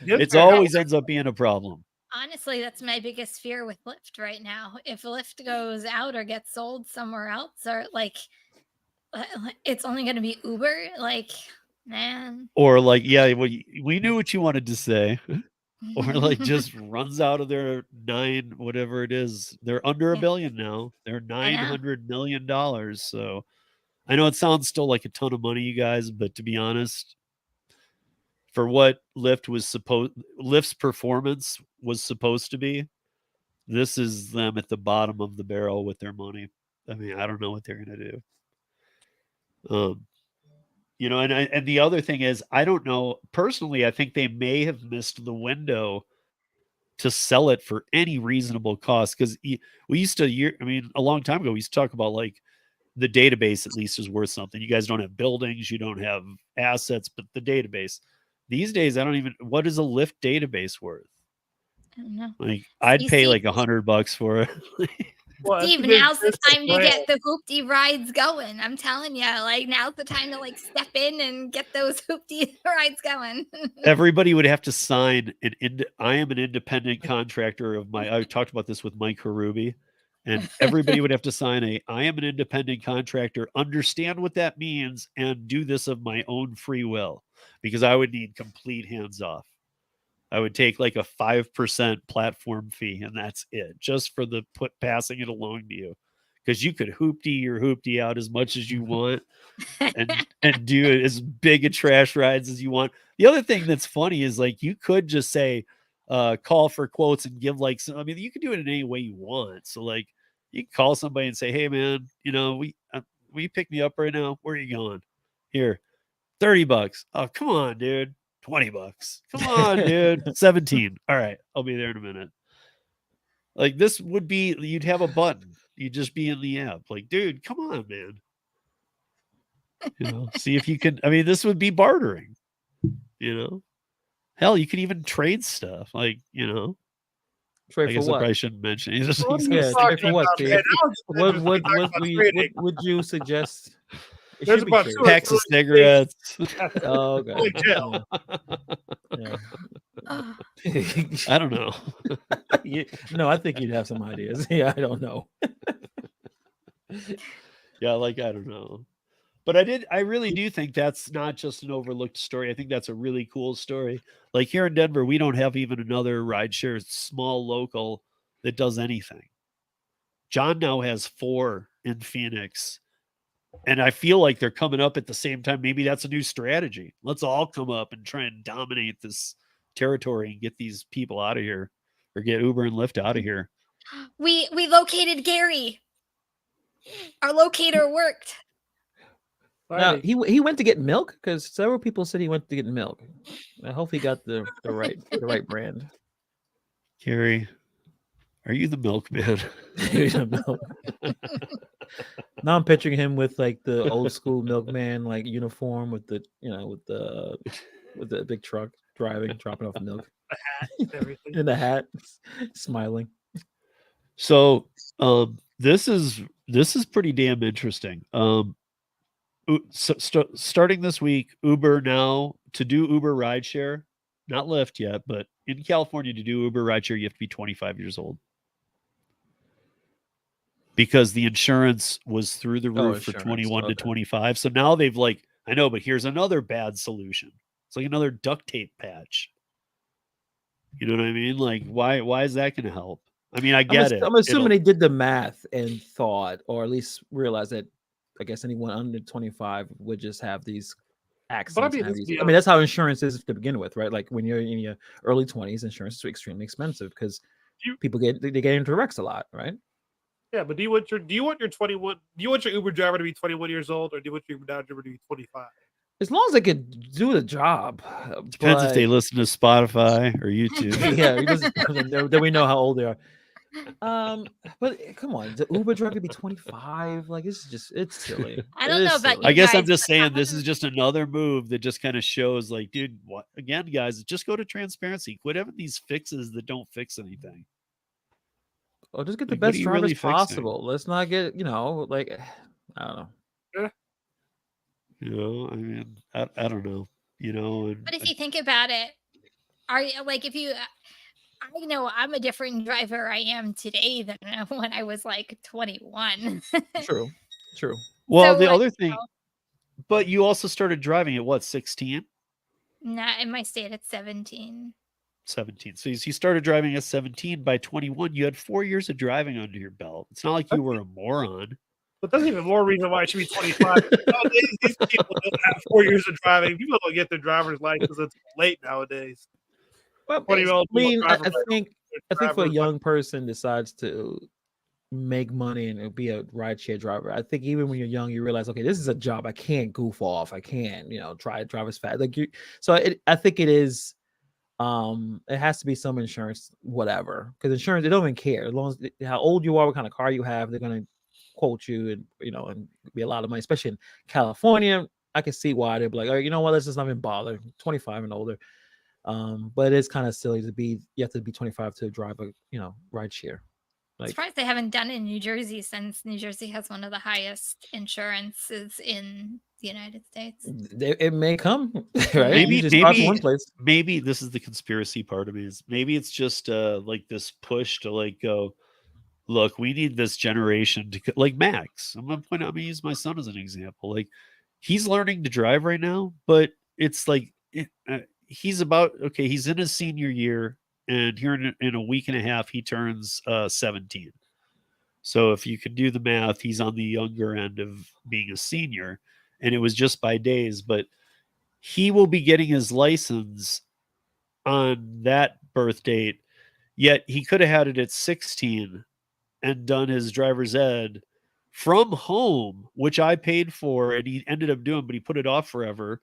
It's always ends up being a problem. Honestly, that's my biggest fear with Lyft right now. If Lyft goes out or gets sold somewhere else, or like it's only going to be Uber, like, man. Or like, yeah, well, we knew what you wanted to say. Or like just runs out of their whatever it is. They're under $1 billion now. They're $900 million. So I know it sounds still like a ton of money, you guys, but to be honest, for what Lyft's performance was supposed to be, this is them at the bottom of the barrel with their money. I mean, I don't know what they're going to do. And the other thing is, I don't know personally. I think they may have missed the window to sell it for any reasonable cost, because we used to a long time ago we used to talk about like the database at least is worth something. You guys don't have buildings, you don't have assets, but the database. These days, what is a Lyft database worth? I don't know. Like, I'd pay like $100 for it. Well, Steve, now's the time to get the hoopty rides going. I'm telling you, like, now's the time to like step in and get those hoopty rides going. Everybody would have to sign I am an independent contractor I talked about this with Mike Harubi, and everybody would have to sign I am an independent contractor, understand what that means, and do this of my own free will, because I would need complete hands off. I would take like a 5% platform fee, and that's it, just for passing it along to you, because you could hoopty your hoopty out as much as you want, and do as big a trash rides as you want. The other thing that's funny is like you could just say, call for quotes and give like some. I mean, you can do it in any way you want. So like you can call somebody and say, hey man, will you pick me up right now? Where are you going? Here, $30. Oh, come on, dude. $20. Come on, dude. 17. All right, I'll be there in a minute. Like this would be, you'd have a button. You'd just be in the app. Like, dude, come on, man. See if you can. I mean, this would be bartering. Hell, you could even trade stuff. Like, Trade I for guess what? I probably shouldn't mention. Yeah, trade for what, Steve? What would you suggest? There's about two packs of cigarettes. Oh, okay. Yeah. I don't know. No, I think you'd have some ideas. Yeah, I don't know. Yeah, like I don't know. But I really do think that's not just an overlooked story. I think that's a really cool story. Like here in Denver, we don't have even another rideshare small local that does anything. John now has 4 in Phoenix. And I feel like they're coming up at the same time. Maybe that's a new strategy. Let's all come up and try and dominate this territory and get these people out of here, or get Uber and Lyft out of here. We located Gary. Our locator worked. Now, he went to get milk, because several people said he went to get milk. I hope he got the right brand. Gary, are you the milkman? Now I'm picturing him with like the old school milkman like uniform with the with the big truck dropping off milk. The hat and everything. In the hat, smiling. So this is pretty damn interesting. Starting this week, Uber now, to do Uber rideshare, not Lyft yet, but in California to do Uber rideshare, you have to be 25 years old. Because the insurance was through the roof for 21 to 25. So now they've like, I know, but here's another bad solution. It's like another duct tape patch. You know what I mean? Like, why is that going to help? I mean, I get it. I'm assuming they did the math and thought, or at least realized that, I guess anyone under 25 would just have these accidents. I mean, that's how insurance is to begin with, right? Like when you're in your early 20s, insurance is extremely expensive because people get into wrecks a lot, right? Yeah, but do you want your Uber driver to be 21 years old, or do you want your Uber driver to be 25? As long as they could do the job. Depends if they listen to Spotify or YouTube. Yeah, then we know how old they are. But come on, the Uber driver could be 25. Like it's silly. I It don't is know about silly. I you guess I'm guys, just but saying this is just another move that just kind of shows, like, dude, what again, guys? Just go to transparency. Quit having these fixes that don't fix anything. Or just get the Like, what are best you really drivers fixing? possible. Let's not get like I don't know. You know, I mean, I don't know. You know, and But if you think about it, are you like if you? I know I'm a different driver I am today than when I was like 21. True. well, So, the like, other thing, but you also started driving at what, 16? not in my state at 17. 17. So you started driving at 17. By 21, you had 4 years of driving under your belt. It's not like you were a moron. But that's even more reason why it should be 25. Nowadays, these people don't have 4 years of driving. People don't get their driver's license until late nowadays. Well, 20-year-old I mean, I driver's think for a driver's young person decides to make money and be a rideshare driver, I think even when you're young, you realize, okay, this is a job. I can't goof off. I can't, try to drive as fast. Like you. So I think it is. It has to be some insurance, whatever, because insurance, they don't even care as long as how old you are, what kind of car you have, they're gonna quote you and and be a lot of money, especially in California. I can see why they'd be like, oh, you know what, let's just not even bother. 25 and older. But it is kind of silly you have to be 25 to drive a ride share. I'm Like, surprised they haven't done it in New Jersey, since New Jersey has one of the highest insurances in the United States. it may come, right? Maybe, You just start from maybe, one place. maybe this is the conspiracy part of me. Is maybe it's just like this push to like go, look, we need this generation to like Max. I'm gonna use my son as an example. Like, he's learning to drive right now, but it's like he's he's in his senior year, and here in a week and a half he turns 17. So if you can do the math, he's on the younger end of being a senior, and it was just by days, but he will be getting his license on that birth date. Yet he could have had it at 16 and done his driver's ed from home, which I paid for, and he ended up doing, but he put it off forever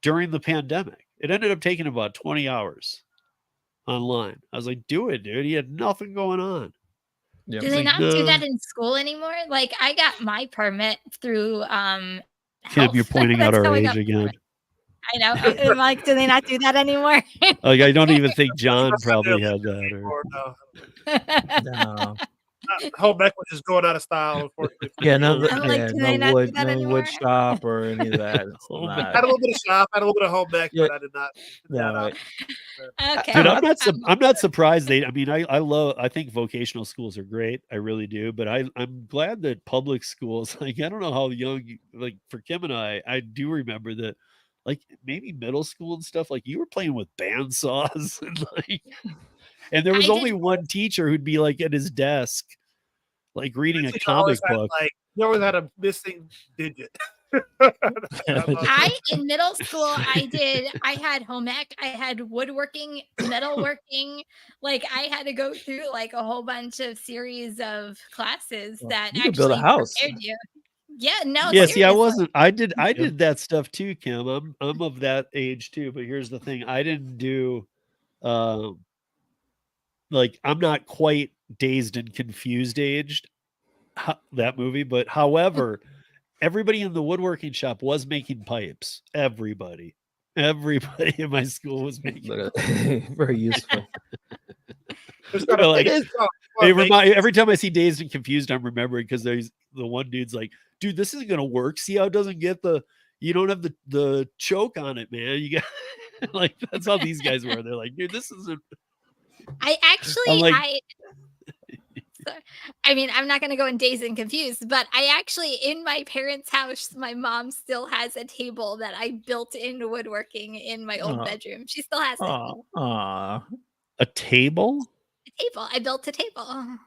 during the pandemic. It ended up taking about 20 hours online. I was like, do it, dude. He had nothing going on. Yeah. Do they like, not do that no. in school anymore? Like, I got my permit through Kim, health. you're pointing out That's our how I age got my again. permit. I know. I'm like, do they not do that anymore? Like, I don't even think John That's not probably their had that. anymore, no. No. Home ec was just going out of style, unfortunately. Yeah, no, I'm like, do they no not do that no anymore? wood shop or any of that. It's Home not. I had a little bit of shop, I had a little bit of home ec, Yeah. but I did not. No, Okay. Dude, I I'm not surprised. I think vocational schools are great. I really do. But I'm glad that public schools, like, I don't know how young, like for Kim and I do remember that, like maybe middle school and stuff, like you were playing with bandsaws and there was I only did- one teacher who'd be like at his desk, like reading a comic book. You always had a missing digit. In middle school, I had home ec, I had woodworking, metalworking. Like, I had to go through like a whole bunch of series of classes that you could build a actually house. prepared you. Yeah, no, Yeah, see, I seriously. wasn't. I did that stuff too, Kim. I'm of that age too. But here's the thing: I didn't do, like, I'm not quite Dazed and Confused aged, that movie. But however, everybody in the woodworking shop was making pipes. Everybody in my school was making. Very useful. Every time I see Dazed and Confused, I'm remembering, because there's the one dude's like, dude, this isn't gonna work. See how it doesn't get you don't have the choke on it, man. You got like, that's how these guys were. They're like, dude, this isn't. I mean, I'm not going to go in Dazed and Confused, but I actually, in my parents' house, my mom still has a table that I built in woodworking in my old bedroom. She still has it. A table? A table. I built a table.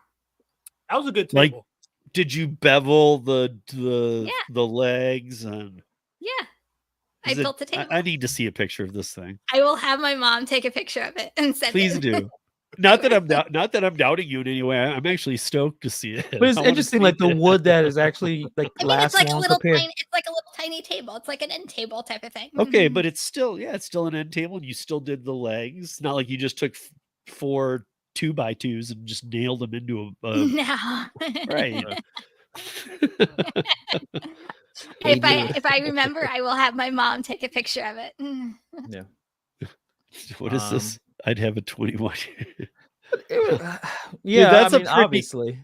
That was a good Like, table. did you bevel the legs and? Yeah. I built a table. I need to see a picture of this thing. I will have my mom take a picture of it and send Please it. do. Not that I'm doubting you in any way. I'm actually stoked to see it. But it's interesting, like the wood that is actually like it's like a little tiny table. It's like an end table type of thing. Okay, but it's still an end table, and you still did the legs. Not like you just took 4 2x2s and just nailed them into a No. right. If I remember, I will have my mom take a picture of it. Yeah. What is this? I'd have a 21. Yeah, that's I a mean, pretty- obviously.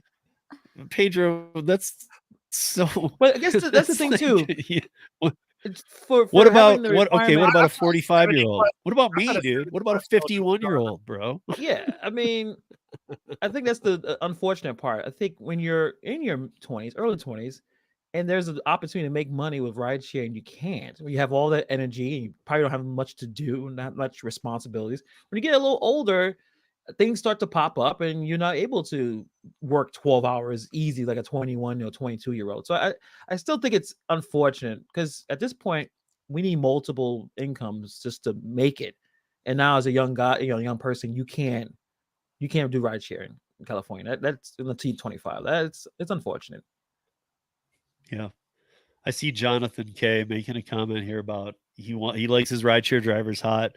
Pedro, that's so. But I guess that's the thing like- too. yeah. It's for What having about the what? Okay, what requirement- about a I- 45-year-old? What about I me, thought a dude? What about a 75-year-old 51-year-old, bro? Yeah, I mean, I think that's the unfortunate part. I think when you're in your 20s, early 20s, and there's an opportunity to make money with rideshare and you can't. You have all that energy and you probably don't have much to do, not much responsibilities. When you get a little older, things start to pop up and you're not able to work 12 hours easy like a 21 or 22-year-old. So I still think it's unfortunate because at this point we need multiple incomes just to make it. And now as a young guy, young person, you can't do ride sharing in California. That's in the T25. It's unfortunate. Yeah. I see Jonathan K making a comment here about he likes his rideshare drivers hot.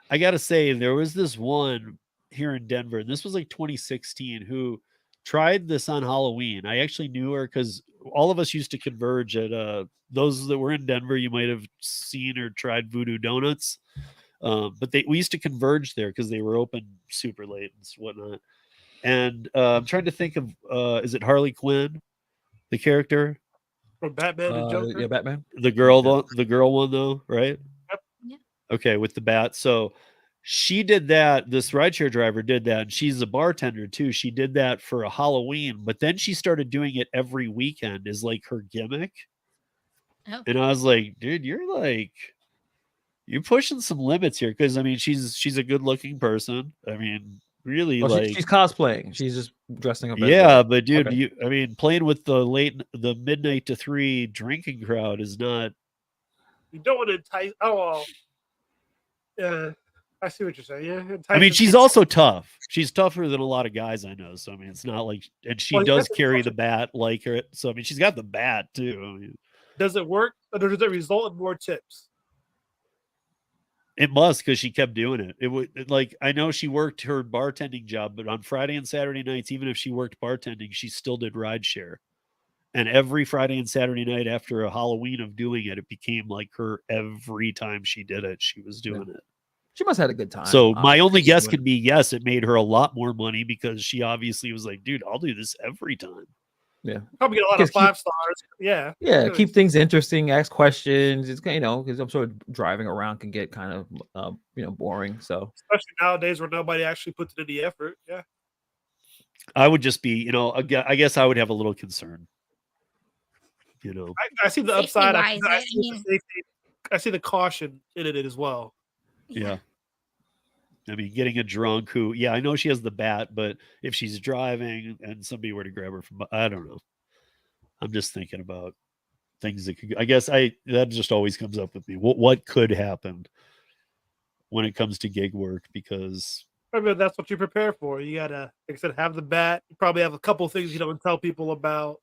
I gotta say, there was this one here in Denver, and this was like 2016, who tried this on Halloween. I actually knew her because all of us used to converge at those that were in Denver. You might have seen or tried Voodoo Donuts, but we used to converge there because they were open super late and whatnot. And I'm trying to think of is it Harley Quinn, the character? From Batman and Joker. Yeah, Batman. The girl one though, right? Yep. Yeah. Okay, with the bat. So she did that. This rideshare driver did that, and she's a bartender too. She did that for a Halloween, but then she started doing it every weekend as like her gimmick. Oh. And I was like, dude, you're pushing some limits here because I mean she's a good looking person. I mean, really She's cosplaying. She's just dressing up. yeah, but dude, Okay. I mean, playing with the midnight to 3 drinking crowd is not. You don't want to entice. Oh well. Yeah, I see what you're saying. Yeah. I mean, entices she's people. also tough. She's tougher than a lot of guys I know. So I mean, it's not like, and she Well, does that's carry such the bat like her. So I mean, she's got the bat too. I mean, Does it work, or does it result in more tips? it must because she kept doing it. Like I know she worked her bartending job, but on Friday and Saturday nights, even if she worked bartending, she still did rideshare. And every Friday and Saturday night after a Halloween of doing it, it became like her every time she did it, she was doing it. She must have had a good time. So my only she's guess doing could be yes, it made her a lot more money because she obviously was like, dude, I'll do this every time. Yeah. Probably get a lot Because of 5 stars. Yeah. Yeah, Good. keep things interesting, ask questions. It's because I'm sort of driving around can get kind of boring. So Especially nowadays where nobody actually puts in any effort. Yeah. I would just be, I guess I would have a little concern. I see the upside. I Safety-wise, see the safety. I see the caution in it as well. Yeah. I mean, getting a drunk who, I know she has the bat, but if she's driving and somebody were to grab her from, I don't know. I'm just thinking about things that could, I guess that just always comes up with me. What could happen when it comes to gig work? Because I mean, that's what you prepare for. You gotta, like I said, have the bat. You probably have a couple things you don't tell people about.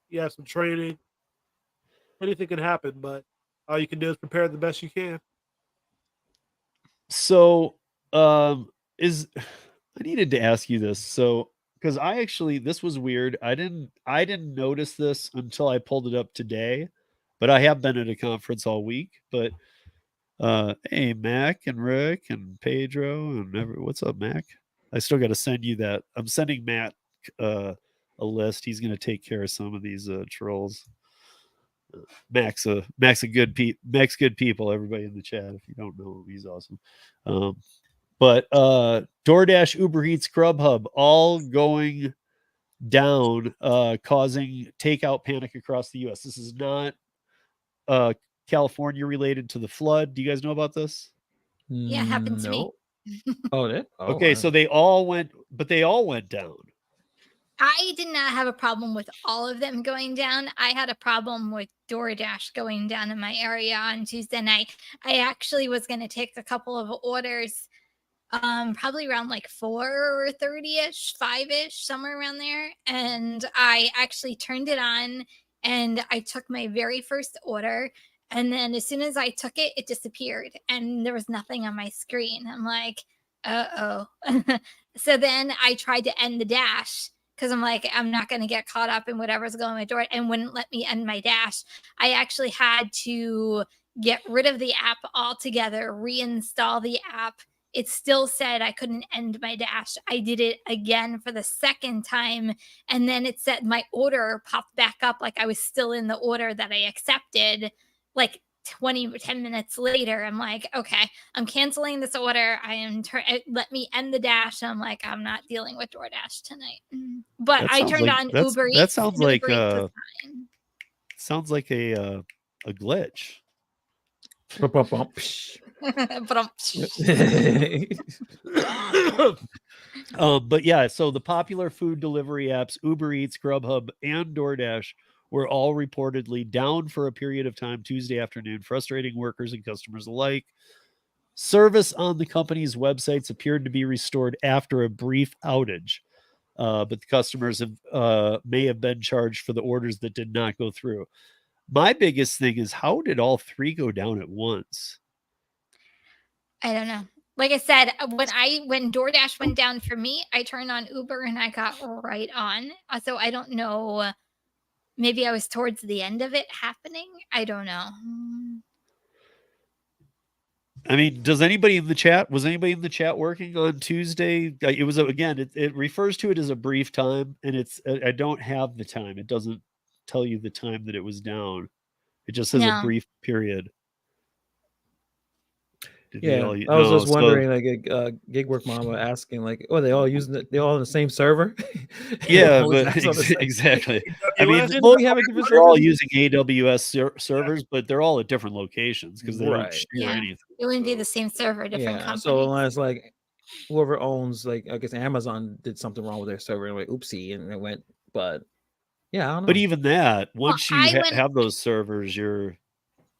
You have some training. Anything can happen, but all you can do is prepare the best you can. So, I needed to ask you this. So, because this was weird. I didn't notice this until I pulled it up today, but I have been at a conference all week. But, hey, Mac and Rick and Pedro and what's up, Mac? I still got to send you that. I'm sending Matt a list. He's going to take care of some of these trolls. Mac's good people. Everybody in the chat, if you don't know him, he's awesome. But DoorDash, Uber Eats, Grubhub, all going down, causing takeout panic across the U.S. This is not California related to the flood. Do you guys know about this? Yeah, it happened to me. Oh, it? Oh, Okay, wow. so they all went down. I did not have a problem with all of them going down. I had a problem with DoorDash going down in my area on Tuesday night. I actually was going to take a couple of orders, probably around like 4:30ish, 5ish, somewhere around there. And I actually turned it on and I took my very first order. And then as soon as I took it, it disappeared and there was nothing on my screen. I'm like, So then I tried to end the dash because I'm like, I'm not going to get caught up in whatever's going on my door, and wouldn't let me end my dash. I actually had to get rid of the app altogether, reinstall the app. It still said I couldn't end my dash. I did it again for the second time, and then it said my order popped back up like I was still in the order that I accepted, like 10 minutes later. I'm like, okay, I'm canceling this order. Let me end the dash. And I'm like, I'm not dealing with DoorDash tonight. But That I sounds turned like on that's Uber that Eats. sounds And like Uber Eats was fine. sounds like a glitch. But yeah, so the popular food delivery apps Uber Eats, Grubhub, and DoorDash were all reportedly down for a period of time Tuesday afternoon, frustrating workers and customers alike. Service on the company's websites appeared to be restored after a brief outage, but the customers may have been charged for the orders that did not go through. My biggest thing is, how did all three go down at once? I don't know. Like I said, when DoorDash went down for me, I turned on Uber and I got right on. So I don't know. Maybe I was towards the end of it happening. I don't know. I mean, was anybody in the chat working on Tuesday? It was, again, it refers to it as a brief time, and I don't have the time. It doesn't tell you the time that it was down. It just says a No. brief period. Yeah, I was just wondering, like, gig work mama asking, like, oh, they all on the same server? Yeah, All but these apps on the same- exactly. I mean, AWS? Didn't we have a different they're all server? using AWS servers, but they're all at different locations because they don't Right. share Yeah. anything. It wouldn't be So- the same server, different Yeah, companies. so unless like whoever owns, like, I guess Amazon did something wrong with their server and like, oopsie, and it went. But yeah, I don't know. But even that, once you I went- have those servers, you're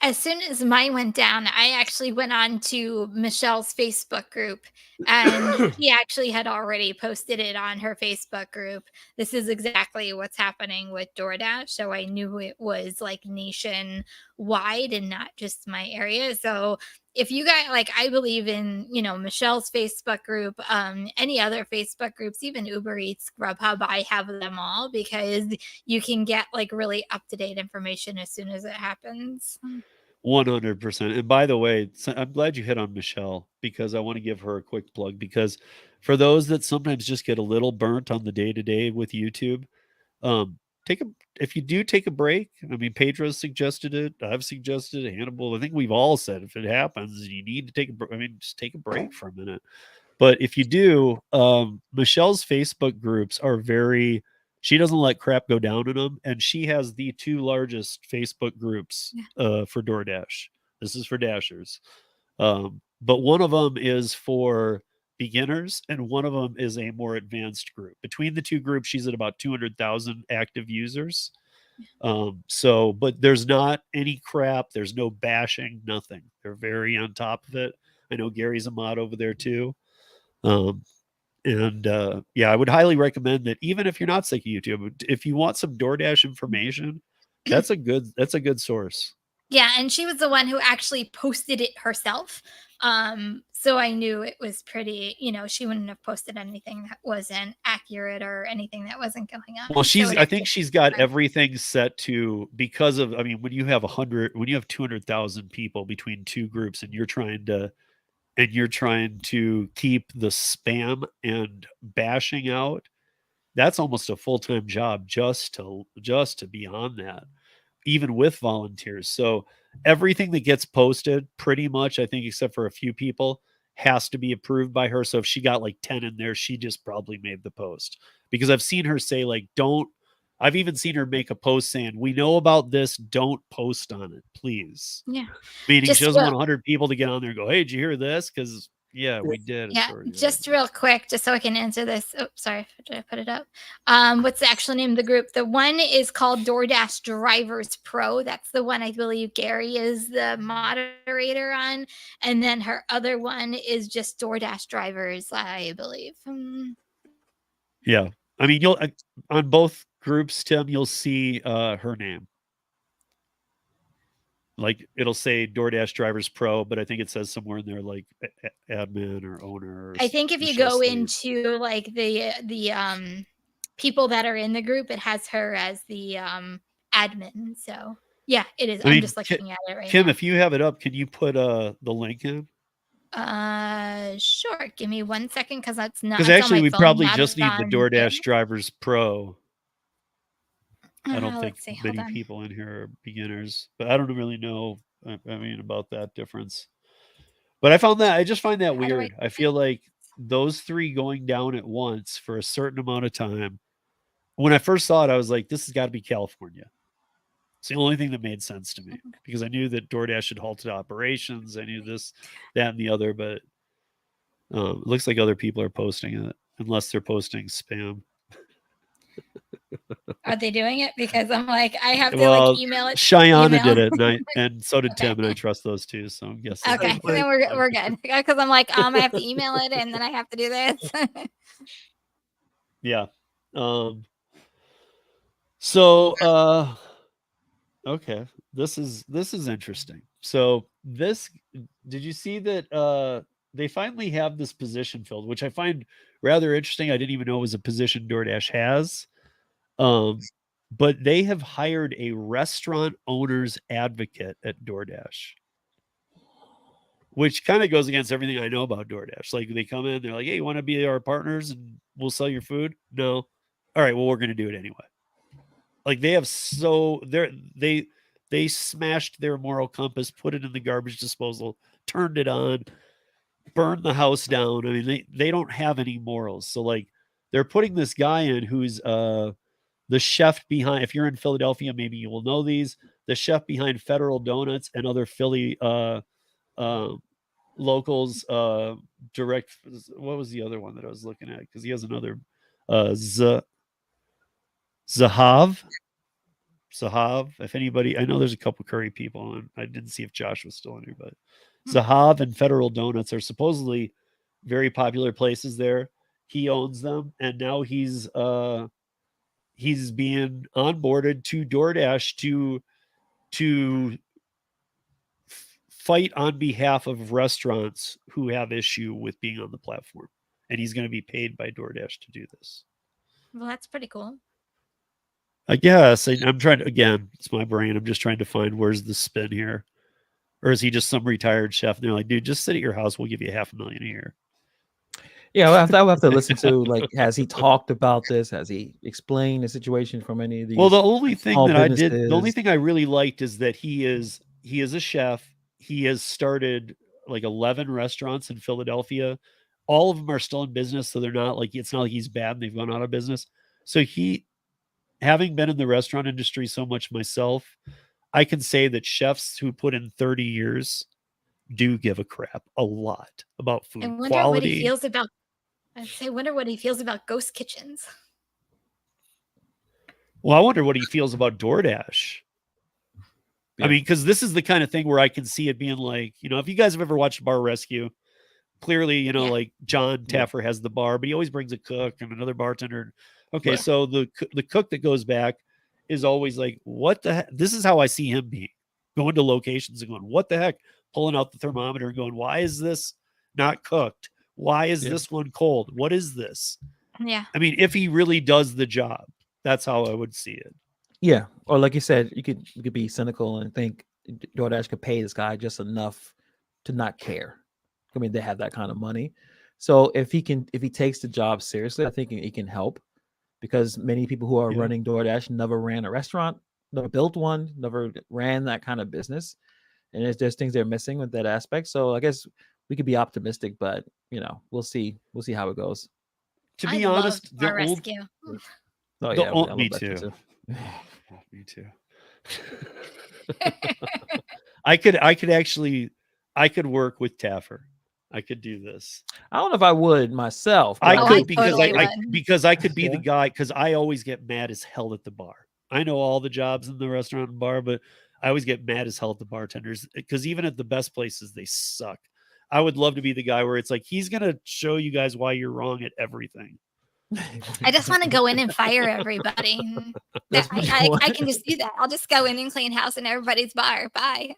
As soon as mine went down, I actually went on to Michelle's Facebook group, and she actually had already posted it on her Facebook group. This is exactly what's happening with DoorDash. So I knew it was like nationwide and not just my area. So if you guys, like, I believe in, Michelle's Facebook group, any other Facebook groups, even Uber Eats, Grubhub, I have them all because you can get like really up to date information as soon as it happens. 100%. And by the way, I'm glad you hit on Michelle, because I want to give her a quick plug, because for those that sometimes just get a little burnt on the day-to-day with YouTube, if you do take a break, I mean, Pedro's suggested it, I've suggested it, Hannibal, I think we've all said, if it happens, you need to take just take a break for a minute. But if you do, Michelle's Facebook groups are she doesn't let crap go down in them, and she has the two largest Facebook groups for DoorDash. This is for Dashers. But one of them is for beginners, and one of them is a more advanced group. Between the two groups, she's at about 200,000 active users. But there's not any crap. There's no bashing, nothing. They're very on top of it. I know Gary's a mod over there too. I would highly recommend that, even if you're not sick of YouTube, if you want some DoorDash information, that's a good source. Yeah, and she was the one who actually posted it herself. So I knew it was pretty, she wouldn't have posted anything that wasn't accurate or anything that wasn't going on. Well, So I think she's got everything set to, because of, I mean, when you have 200,000 people between two groups, and you're trying to keep the spam and bashing out, that's almost a full-time job just to be on that, even with volunteers. So everything that gets posted, pretty much, I think, except for a few people, has to be approved by her. So if she got like 10 in there, she just probably made the post, because I've seen her say, like, I've even seen her make a post saying, we know about this, don't post on it, please. Yeah. Meaning she doesn't want 100 people to get on there and go, hey, did you hear this? Because we did. Yeah, just real quick, just so I can answer this. Oh, sorry, did I put it up? What's the actual name of the group? The one is called DoorDash Drivers Pro. That's the one I believe Gary is the moderator on. And then her other one is just DoorDash Drivers, I believe. Yeah. I mean, you'll on both groups, Tim, you'll see her name. like it'll say DoorDash Drivers Pro, but I think it says somewhere in there like admin or owner. Or I think if you go into like the people that are in the group, it has her as the admin. So yeah, it is. I'm just looking at it right Kim, now. if you have it up, can you put the link in? Sure. Give me 1 second because that's not. Because actually, we probably just need the DoorDash Drivers Pro. I don't think many people in here are beginners, but I don't really know. I mean, about that difference. But I just find that weird. I feel like those three going down at once for a certain amount of time. When I first saw it, I was like, this has got to be California. It's the only thing that made sense to me because I knew that DoorDash had halted operations. I knew this, that, and the other, but it looks like other people are posting it unless they're posting spam. Are they doing it? Because I'm like, I have to like email it. Cheyenne did it, and so did Tim, and I trust those two. So I'm guessing. Okay, then we're good. Because I'm like, I have to email it, and then I have to do this. Yeah. So okay, this is interesting. So did you see that they finally have this position filled, which I find rather interesting. I didn't even know it was a position DoorDash has. But they have hired a restaurant owner's advocate at DoorDash, which kind of goes against everything I know about DoorDash. Like they come in, they're like, hey, you want to be our partners and we'll sell your food? No. All right, well, we're going to do it anyway. Like they have they smashed their moral compass, put it in the garbage disposal, turned it on, burned the house down. I mean, they don't have any morals. So like they're putting this guy in who's the chef behind, if you're in Philadelphia, maybe you will know these, the chef behind Federal Donuts and other Philly locals, direct, what was the other one that I was looking at? Because he has another, Zahav. If anybody, I know there's a couple curry people, and I didn't see if Josh was still in here, but Zahav and Federal Donuts are supposedly very popular places there. He owns them, and now he's being onboarded to DoorDash to fight on behalf of restaurants who have issue with being on the platform. And he's going to be paid by DoorDash to do this. Well, that's pretty cool. I guess. I'm trying to, again, it's my brain. I'm just trying to find where's the spin here. Or is he just some retired chef? And they're like, dude, just sit at your house. We'll give you $500,000 a year. Yeah, I'll have to listen to, like, has he talked about this? Has he explained the situation from any of these? Well, the only thing the only thing I really liked is that he is a chef. He has started like 11 restaurants in Philadelphia. All of them are still in business, so they're not like, it's not like he's bad and they've gone out of business. So having been in the restaurant industry so much myself, I can say that chefs who put in 30 years do give a crap a lot about food quality. I wonder what he feels about ghost kitchens. Well, I wonder what he feels about DoorDash. Yeah. I mean, because this is the kind of thing where I can see it being like, if you guys have ever watched Bar Rescue, clearly, like John Taffer has the bar, but he always brings a cook and another bartender. Okay, right. So the cook that goes back is always like, what the heck? This is how I see him being. Going to locations and going, what the heck? Pulling out the thermometer and going, why is this not cooked? Why is this one cold? What is this? Yeah. I mean, if he really does the job, that's how I would see it. Yeah. Or like you said, you could be cynical and think DoorDash could pay this guy just enough to not care. I mean, they have that kind of money. So if he takes the job seriously, I think he can help, because many people who are running DoorDash never ran a restaurant, never built one, never ran that kind of business. And there's things they're missing with that aspect. So I guess we could be optimistic, but we'll see how it goes. To be honest, the rescue. Oh yeah, me too. Me too. I could work with Taffer. I could do this. I don't know if I would myself. I could because I could be the guy, because I always get mad as hell at the bar. I know all the jobs in the restaurant and bar, but I always get mad as hell at the bartenders, because even at the best places, they suck. I would love to be the guy where it's like, he's going to show you guys why you're wrong at everything. I just want to go in and fire everybody. I can just do that. I'll just go in and clean house in everybody's bar. Bye.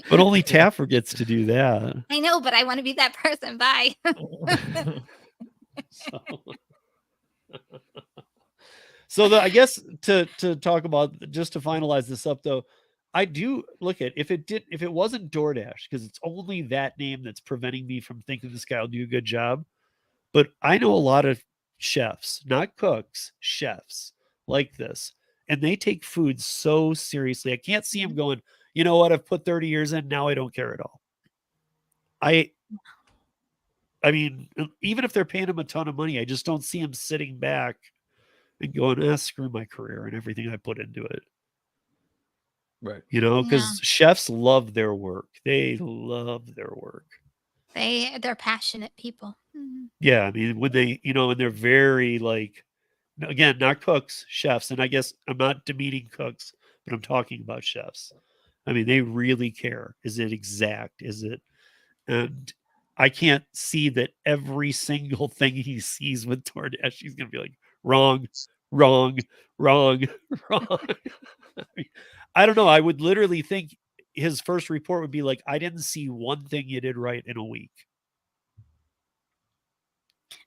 But only Taffer gets to do that. I know, but I want to be that person. Bye. So I guess to talk about, just to finalize this up though, I do look at if it wasn't DoorDash, because it's only that name that's preventing me from thinking this guy will do a good job. But I know a lot of chefs, not cooks, chefs like this, and they take food so seriously. I can't see him going, you know what, I've put 30 years in, now I don't care at all. I mean, even if they're paying him a ton of money, I just don't see him sitting back and going, screw my career and everything I put into it. Right. You know, because chefs love their work. They love their work. They're passionate people. Yeah, I mean, when they, you know, and they're very like, again, not cooks, chefs. And I guess I'm not demeaning cooks, but I'm talking about chefs. I mean, they really care. Is it exact? Is it? And I can't see that every single thing he sees with DoorDash, he's going to be like, wrong, wrong, wrong, wrong. I don't know. I would literally think his first report would be like, I didn't see one thing you did right in a week.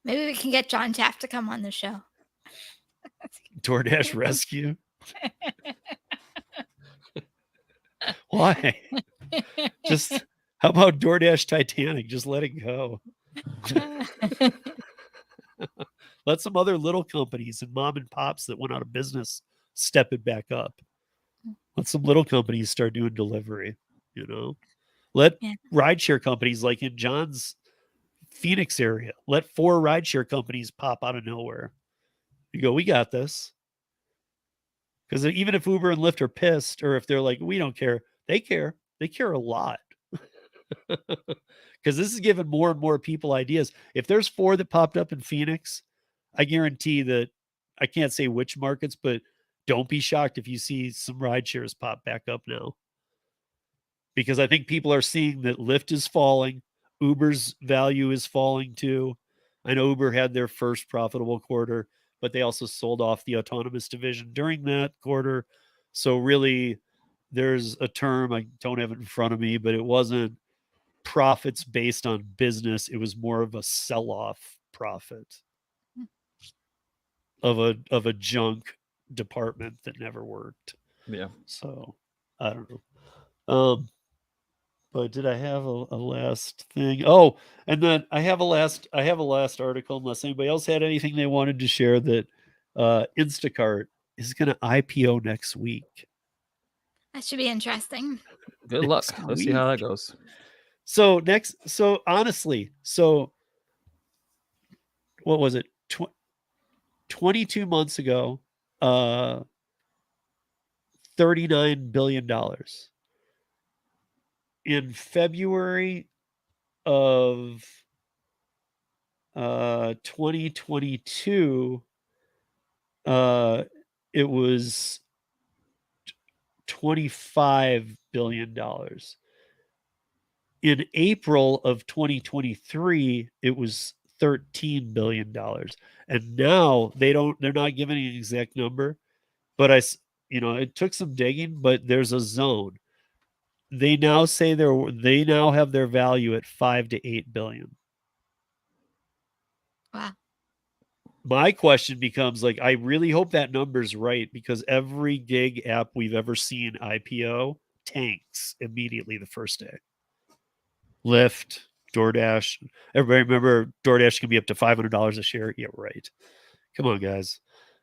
Maybe we can get John Taft to come on the show. DoorDash rescue? Why? Just, how about DoorDash Titanic? Just let it go. Let some other little companies and mom and pops that went out of business step it back up. Let some little companies start doing delivery, you know? Let rideshare companies, like in John's Phoenix area, let 4 rideshare companies pop out of nowhere. You go, we got this. Because even if Uber and Lyft are pissed, or if they're like, we don't care, they care. They care a lot. Because this is giving more and more people ideas. If there's 4 that popped up in Phoenix, I guarantee that, I can't say which markets, but don't be shocked if you see some ride shares pop back up now. Because I think people are seeing that Lyft is falling. Uber's value is falling too. I know Uber had their first profitable quarter, but they also sold off the autonomous division during that quarter. So really, there's a term, I don't have it in front of me, but it wasn't profits based on business. It was more of a sell-off profit of a junk department that never worked. Yeah. So I don't know. But did I have a last thing? Oh, and then I have a last article, unless anybody else had anything they wanted to share, that Instacart is going to IPO next week. That should be interesting. Good luck. Let's see how that goes. So honestly, what was it? 22 months ago, $39 billion. In February of 2022, it was $25 billion. In April of 2023, it was $13 billion. And now they're not giving an exact number, but it took some digging, but there's a zone. They now say they now have their value at 5 to 8 billion. Wow. My question becomes, like, I really hope that number's right, because every gig app we've ever seen IPO tanks immediately the first day. Lyft, DoorDash. Everybody remember DoorDash can be up to $500 a share? Yeah, right. Come on, guys.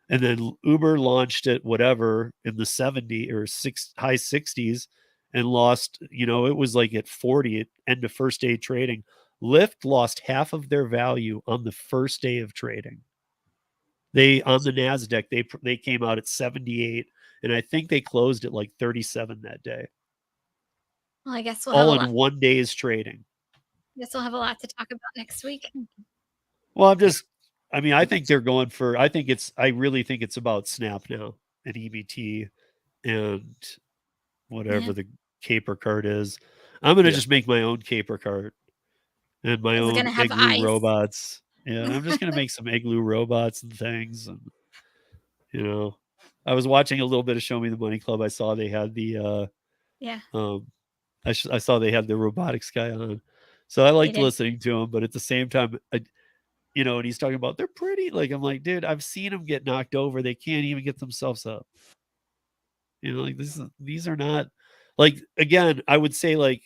And then Uber launched at whatever in the 70 or high 60s and lost, it was like at 40 at end of first day trading. Lyft lost half of their value on the first day of trading. On the NASDAQ, they came out at 78, and I think they closed at like 37 that day. Well, I guess we'll all have in 1 day's trading. Guess we'll have a lot to talk about next week. Well, I think they're going for, I really think it's about Snap now and EBT and whatever the caper cart is. I'm going to just make my own caper cart and my own gonna have igloo eyes. robots. Yeah, and I'm just gonna make some igloo robots and things, and you know, I was watching a little bit of Show Me the Money Club. I saw they had the Yeah, I saw they had the robotics guy on, so I they liked did. listening to him. But at the same time, you know, and he's talking about they're pretty. Like I'm like, dude, I've seen them get knocked over. They can't even get themselves up. You know, like these are not like again. I would say like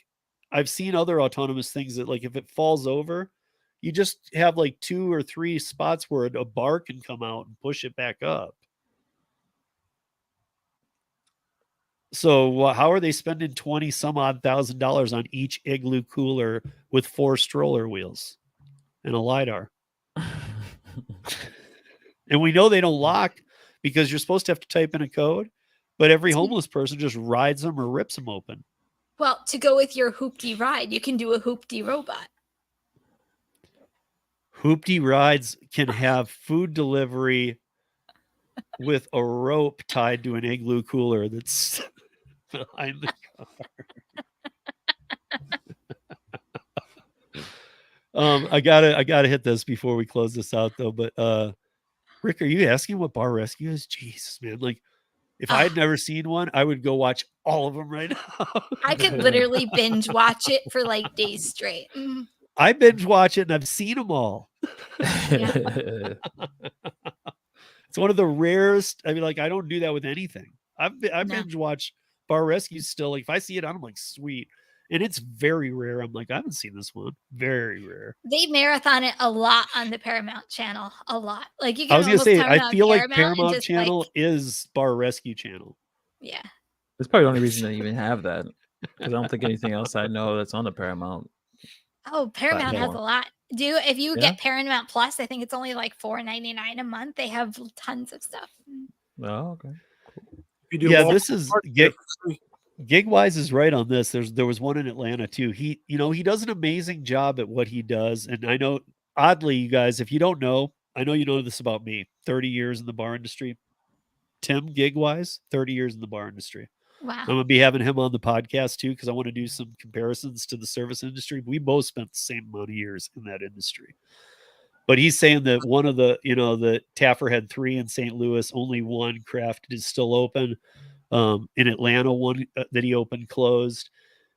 I've seen other autonomous things that like if it falls over, you just have like 2 or 3 spots where a bar can come out and push it back up. So how are they spending 20 some odd $1,000 on each igloo cooler with 4 stroller wheels and a lidar? And we know they don't lock because you're supposed to have to type in a code, but every homeless person just rides them or rips them open. Well, to go with your hoopty ride, you can do a hoopty robot. Hoopty rides can have food delivery with a rope tied to an igloo cooler that's behind the car. I gotta hit this before we close this out though. But Rick, are you asking what bar rescue is? Jesus, man! Like, if I had never seen one, I would go watch all of them right now. I could literally binge watch it for like days straight. I binge watch it and I've seen them all. Yeah. It's one of the rarest. I mean, like, I don't do that with anything. I No. binge watch bar rescues still. Like, if I see it, I'm like, sweet. And it's very rare. I'm like, I haven't seen this one. Very rare. They marathon it a lot on the Paramount channel. A lot. Like you I can was gonna almost say, turn I on feel like and Paramount just, Channel like, is bar rescue channel. yeah. That's probably the only reason they even have that. Because I don't think anything else I know that's on the Paramount. Oh, Paramount has a platform. lot. If you Yeah? get Paramount Plus, I think it's only like $4.99 a month. They have tons of stuff. Oh, okay. If you do Yeah, multiple this is parts, they're free. Gigwise is right on this. There was one in Atlanta too. He does an amazing job at what he does. And I know, oddly, you guys, if you don't know, I know you know this about me. 30 years in the bar industry. Tim Gigwise, 30 years in the bar industry. Wow. I'm gonna be having him on the podcast too because I want to do some comparisons to the service industry. We both spent the same amount of years in that industry. But he's saying that one of the, the Taffer had 3 in St. Louis, only one craft is still open. In Atlanta, one that he opened closed.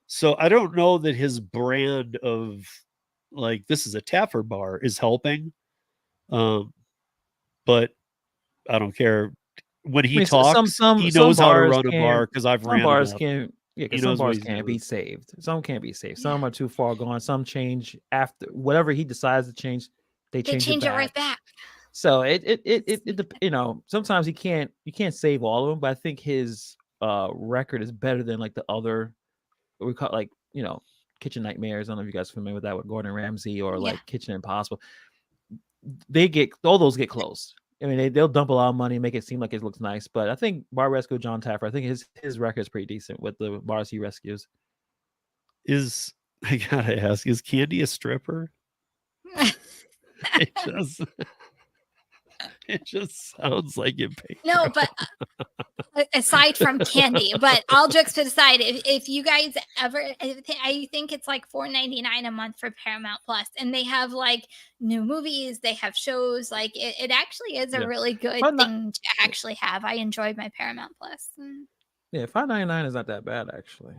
So I don't know that his brand of like this is a Taffer bar is helping. But I don't care. When he talks, he knows how to bars run a bar because I've some ran bars enough. can't. Yeah, He because some knows what bars he's can't doing. be saved. Some can't be saved. Yeah. Some are too far gone. Some change after whatever he decides to change. They They change, change it it back. right back. So sometimes you can't save all of them, but I think his record is better than like the other what we call like Kitchen Nightmares. I don't know if you guys are familiar with that with Gordon Ramsay or like Kitchen Impossible. All those get closed. I mean, they'll dump a lot of money and make it seem like it looks nice, but I think Bar Rescue John Taffer, I think his record is pretty decent with the bars he rescues. I gotta ask, is Candy a stripper? It just sounds like it. No, but aside from Candy, but all jokes to the side, if you guys ever, I think it's like $4.99 a month for Paramount Plus, and they have like new movies, they have shows. Like it actually is a really good thing to actually have. I enjoyed my Paramount Plus. Yeah, $5.99 is not that bad actually.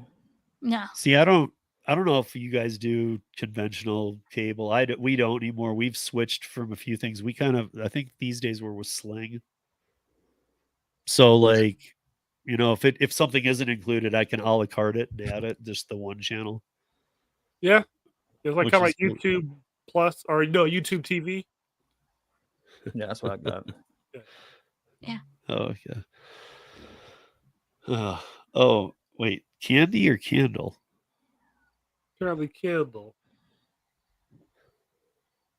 No. See, I don't know if you guys do conventional cable. We don't anymore. We've switched from a few things. We I think these days we're with Sling. So like, if something isn't included, I can a la carte it and add it, just the one channel. Yeah. It's like kind of like YouTube Plus or YouTube TV. Yeah, that's what I got. Yeah. Oh, yeah. Oh, wait. Candy or Candle? Apparently Candle.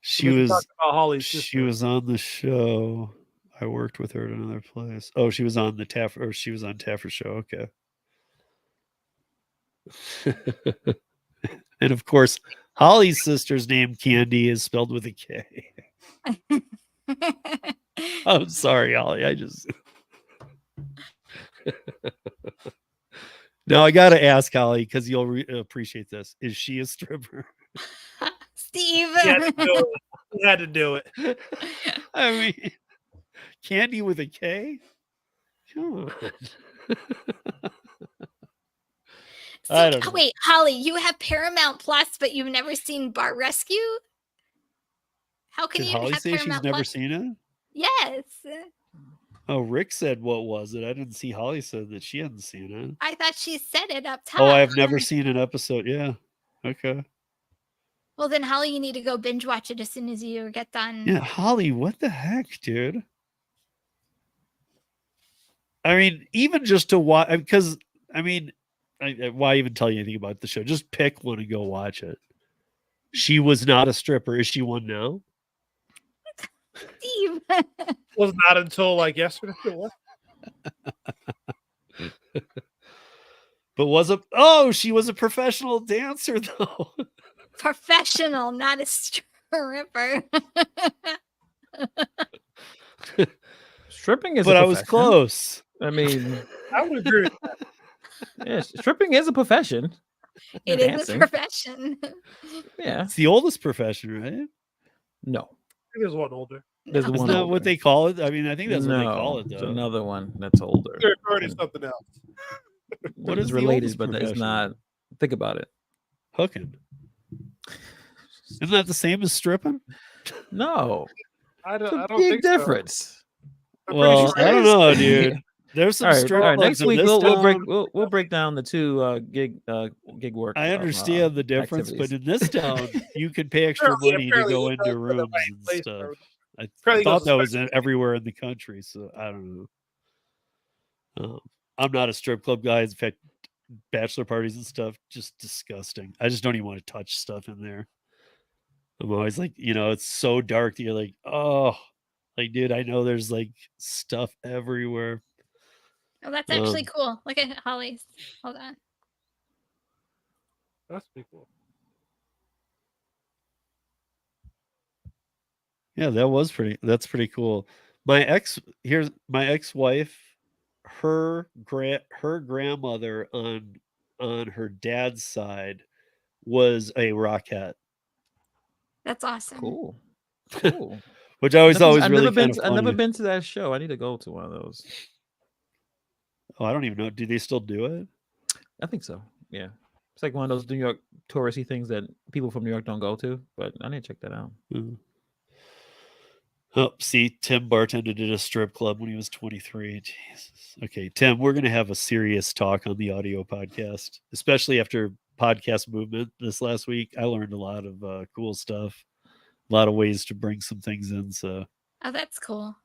She was on the show. I worked with her at another place. Oh, she was on the Taffer, or she was on Taffer's show. Okay. And of course, Holly's sister's name, Candy, is spelled with a K. I'm sorry, Holly. Now I got to ask Holly because you'll appreciate this. Is she a stripper? Steve. Yes, no. We had to do it. I mean, Candy with a K? Come on. I don't know. Wait, Holly, you have Paramount Plus, but you've never seen Bar Rescue? How can Did you Holly have say she's Paramount never Plus? seen it? Yes. Oh, Rick said what was it? I didn't see Holly said that she hadn't seen it. I thought she said it up top. Oh, I've never seen an episode. Yeah. Okay. Well, then, Holly, you need to go binge watch it as soon as you get done. Yeah, Holly, what the heck, dude? I mean, even just to watch, because I mean, why even tell you anything about the show? Just pick one and go watch it. She was not a stripper. Is she one now? Steve. Was not until like yesterday. What? But she was a professional dancer though. Professional, not a stripper. Stripping is But a I was profession. close. I mean, I would agree with that. yeah, stripping is a profession. It is a profession. Yeah. It's the oldest profession, right? No. There's one older. There's Isn't one that older. what they call it? I mean, I think that's what they call No, it, there's though. another one that's older. They're already And something else. What it's is the related, oldest but it's profession? not. Think about it. Hooking. Isn't that the same as stripping? No, I it's don't, a I don't big think so. difference. I'm pretty Well, sure I don't it is. know, dude. There's some All right, strip all right. clubs Next in week this we'll town. break down the two gig work. I understand the difference, but activities. in this town, you can pay extra money to go into rooms and place stuff. for- I Apparently thought goes that was especially- everywhere in the country, so I don't know. I'm not a strip club guy. In fact, bachelor parties and stuff, just disgusting. I just don't even want to touch stuff in there. I'm always like, it's so dark that you're like, oh, like, dude, I know there's like stuff everywhere. Oh, that's actually cool. Look at Holly's. Hold on. That's pretty cool. Yeah, that's pretty cool. My ex-wife, her grandmother on her dad's side was a Rockette, That's awesome. Cool. Cool. which I was always I've really never been. kind of I've never funny. been to that show. I need to go to one of those. Oh, I don't even know. Do they still do it? I think so. Yeah, it's like one of those New York touristy things that people from New York don't go to. But I need to check that out. Mhm. Oh, see, Tim bartended at a strip club when he was 23. Jesus. Okay, Tim, we're going to have a serious talk on the audio podcast, especially after podcast movement this last week. I learned a lot of cool stuff, a lot of ways to bring some things in. So, Oh, that's cool.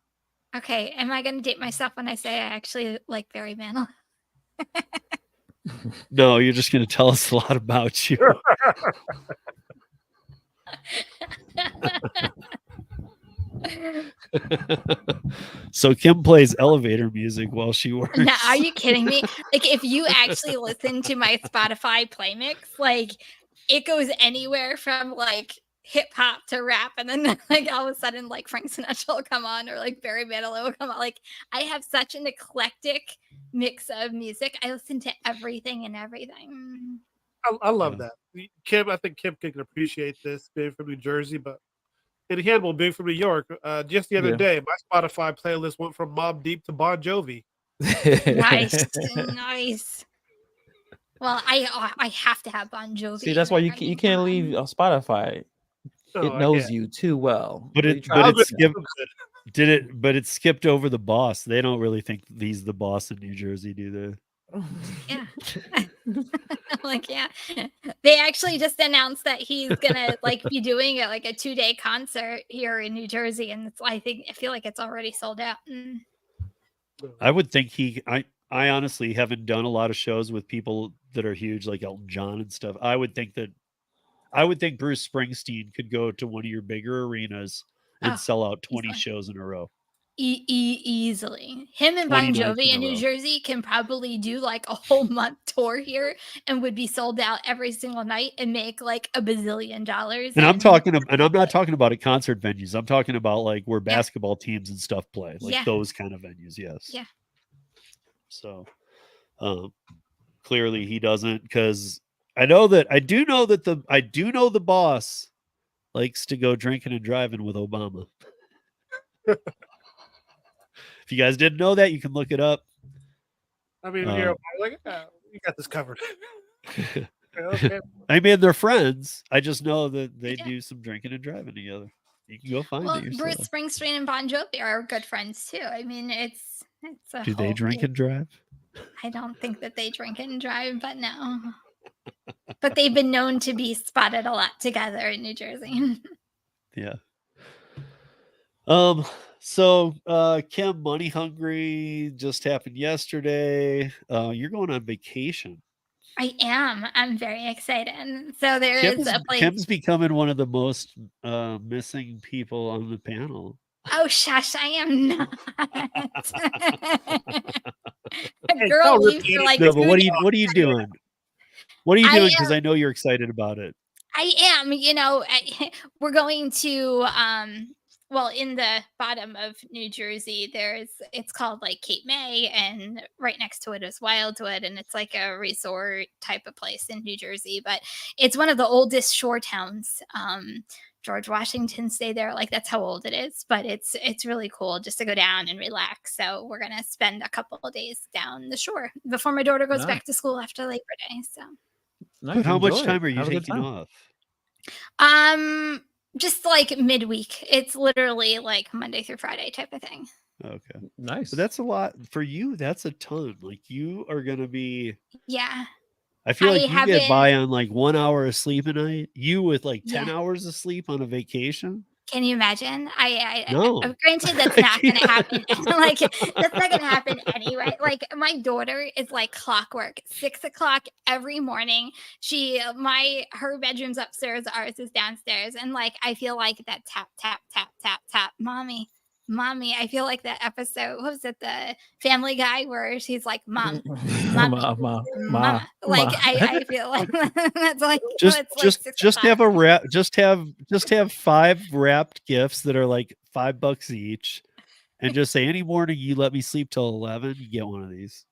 Okay, am I going to date myself when I say I actually like Barry Manilow? no, you're just going to tell us a lot about you. So Kim plays elevator music while she works. Now, are you kidding me? Like, if you actually listen to my Spotify play mix, like, it goes anywhere from like hip hop to rap, and then like all of a sudden, like Frank Sinatra will come on, or like Barry Manilow will come on. Like, I have such an eclectic mix of music. I listen to everything and everything. I love that. Kim, I think Kim can appreciate this being from New Jersey, but in Hannibal being from New York, just the other Yeah. day, my Spotify playlist went from Mobb Deep to Bon Jovi. Nice, nice. Well, I have to have Bon Jovi. See, that's why you I you mean, can't come leave on. Spotify. Oh, It I knows get you too well. But So it- you try but to- it's Algorithm skip- good. But it skipped over the boss. They don't really think he's the boss in New Jersey, do they? Yeah. Like, yeah. They actually just announced that he's gonna like be doing a 2-day concert here in New Jersey, and I feel like it's already sold out. I would think I honestly haven't done a lot of shows with people that are huge like Elton John and stuff. I would think Bruce Springsteen could go to one of your bigger arenas and Oh, sell out 20 easily. shows in a row. Easily. Him and 20 Bon nights Jovi in in a New row. Jersey can probably do like a whole month tour here and would be sold out every single night and make like $1 bazillion. And I'm not talking about at concert venues. I'm talking about like where Yeah. basketball teams and stuff play, like Yeah. those kind of venues. Yes. Yeah. So, clearly he doesn't, because I do know the boss likes to go drinking and driving with Obama. If you guys didn't know that, you can look it up. I mean, you're like, you got this covered. Okay. I mean, they're friends. I just know that they do some drinking and driving together. You can go find it yourself. Bruce Springsteen and Bon Jovi are good friends too. I mean, it's a Do they drink and drive? I don't think that they drink and drive, but no. But they've been known to be spotted a lot together in New Jersey. Yeah. So Kim, Money Hungry just happened yesterday. You're going on vacation. I am. I'm very excited. So there is a place. Kim's becoming one of the most missing people on the panel. Oh, shush, I am not. Hey, Girl, don't you repeat feel it. like No, but what are you doing? What are you I doing? Because I know you're excited about it. I am, we're going to well, in the bottom of New Jersey, it's called like Cape May, and right next to it is Wildwood, and it's like a resort type of place in New Jersey, but it's one of the oldest shore towns. George Washington stayed there, like that's how old it is, but it's really cool just to go down and relax. So we're gonna spend a couple of days down the shore before my daughter goes back to school after Labor Day. So but how much time are you taking off? Just like midweek. It's literally like Monday through Friday type of thing. Okay. Nice. But that's a lot for you. That's a ton. Like you are gonna be. Yeah. I feel like you get by on like 1 hour of sleep a night. You with like 10 hours of sleep on a vacation. Can you imagine? No. Granted, that's not going to happen. Like that's not going to happen anyway. Like my daughter is like clockwork. 6 o'clock every morning. Her bedroom's upstairs, ours is downstairs, and like I feel like that tap tap tap tap tap, mommy. I feel like that episode. What was it? The Family Guy, where she's like, "Mom, mama." Like I feel like that's like just have 5 wrapped gifts that are like $5 each, and just say any morning you let me sleep till 11, you get one of these.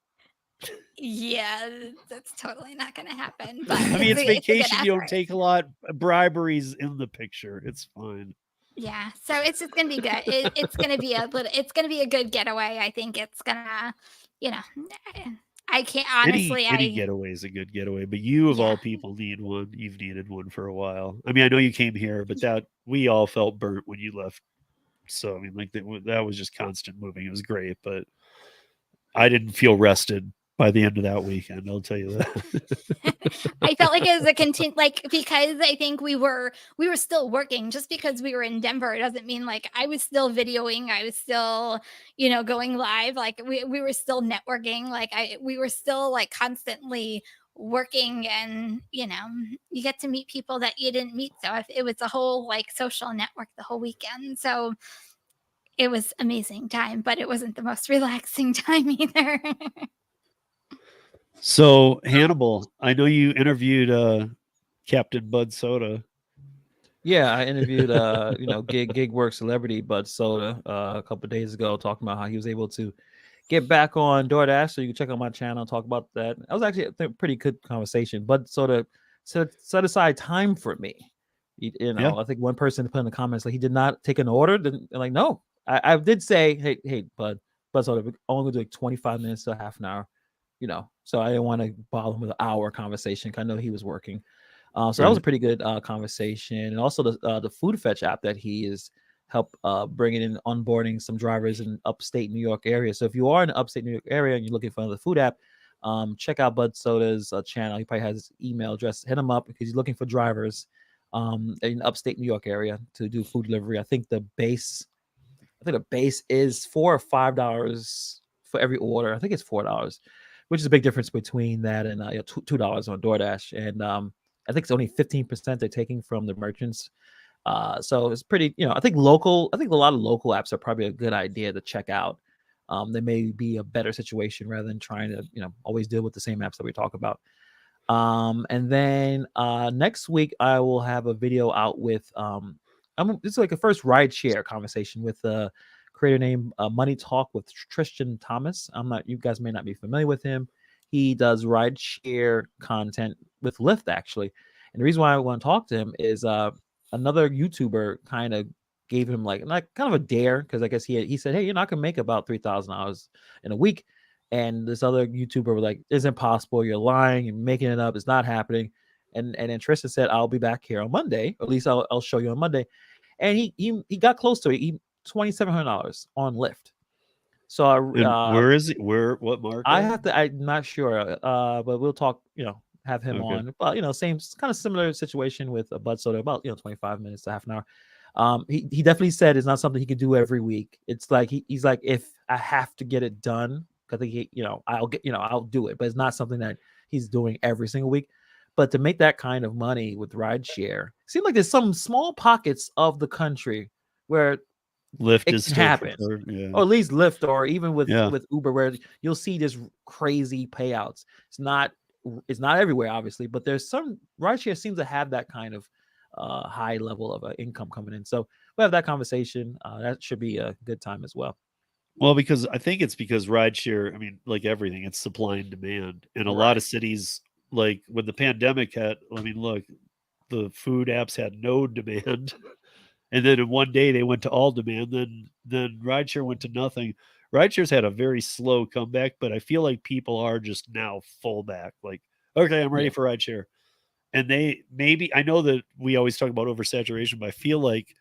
Yeah, that's totally not going to happen. But I mean, it's vacation. You don't take a lot. Bribery's in the picture. It's fine. Yeah, so it's just gonna be good. It's gonna be a good getaway. I think it's gonna, I can't honestly. Any getaway is a good getaway, but you of all people need one. You've needed one for a while. I mean, I know you came here, but that we all felt burnt when you left. So I mean, like that was just constant moving. It was great, but I didn't feel rested by the end of that weekend. I'll tell you that. I felt like it was because I think we were still working. Just because we were in Denver, it doesn't mean like I was still videoing. I was still, going live. Like we were still networking. Like we were still like constantly working, and you get to meet people that you didn't meet. So it was a whole like social network the whole weekend. So it was amazing time, but it wasn't the most relaxing time either. So Hannibal, I know you interviewed Captain Bud Soda. Yeah, I interviewed gig work celebrity Bud Soda a couple of days ago, talking about how he was able to get back on DoorDash. So you can check out my channel, talk about that. That was actually a pretty good conversation. Bud Soda set aside time for me. I think one person put in the comments like he did not take an order. Like, no, I did say, hey, Bud Soda, we're only gonna do like 25 minutes to half an hour. So I didn't want to bother him with an hour conversation. I know he was working. So that was a pretty good conversation. And also the Food Fetch app that he is helped bringing in, onboarding some drivers in upstate New York area. So if you are in the upstate New York area and you're looking for another food app, check out Bud Soda's channel. He probably has his email address. Hit him up because he's looking for drivers in upstate New York area to do food delivery. I think the base is $4 or $5 for every order. I think it's $4. Which is a big difference between that and $2 on DoorDash. And I think it's only 15% they're taking from the merchants. So it's pretty, I think a lot of local apps are probably a good idea to check out. They may be a better situation rather than trying to, always deal with the same apps that we talk about. And then next week, I will have a video out with, it's like a first RiDESHARE conversation with creator named Money Talk with Tristan Thomas. You guys may not be familiar with him. He does RiDESHARE content with Lyft, actually. And the reason why I want to talk to him is another YouTuber kind of gave him like kind of a dare, because I guess he said, hey, I can make about $3,000 in a week. And this other YouTuber was like, it's impossible, you're lying, you're making it up, it's not happening. And then Tristan said, I'll be back here on Monday, or at least I'll show you on Monday. And he got close to it. He $2,700 on Lyft. So where is it? What market? I'm not sure, but we'll talk, have him Okay. on. But same kind of similar situation with a Bud Soda, about 25 minutes to half an hour. He definitely said it's not something he could do every week. It's like he's like, if I have to get it done, because I'll do it, but it's not something that he's doing every single week. But to make that kind of money with rideshare, it seems like there's some small pockets of the country where Lyft it is can still happen, preferred, yeah. or at least Lyft, or even with Yeah. Uber, where you'll see this crazy payouts. It's not everywhere, obviously, but there's some rideshare seems to have that kind of high level of income coming in. So we'll have that conversation. That should be a good time as well. Well, because I think it's because rideshare, I mean, like everything, it's supply and demand. And a lot of cities, like when the pandemic hit, I mean, look, the food apps had no demand. And then in one day they went to all demand. Then rideshare went to nothing. Rideshare's had a very slow comeback, but I feel like people are just now full back. Like, okay, I'm ready for rideshare. And I know that we always talk about oversaturation, but I feel like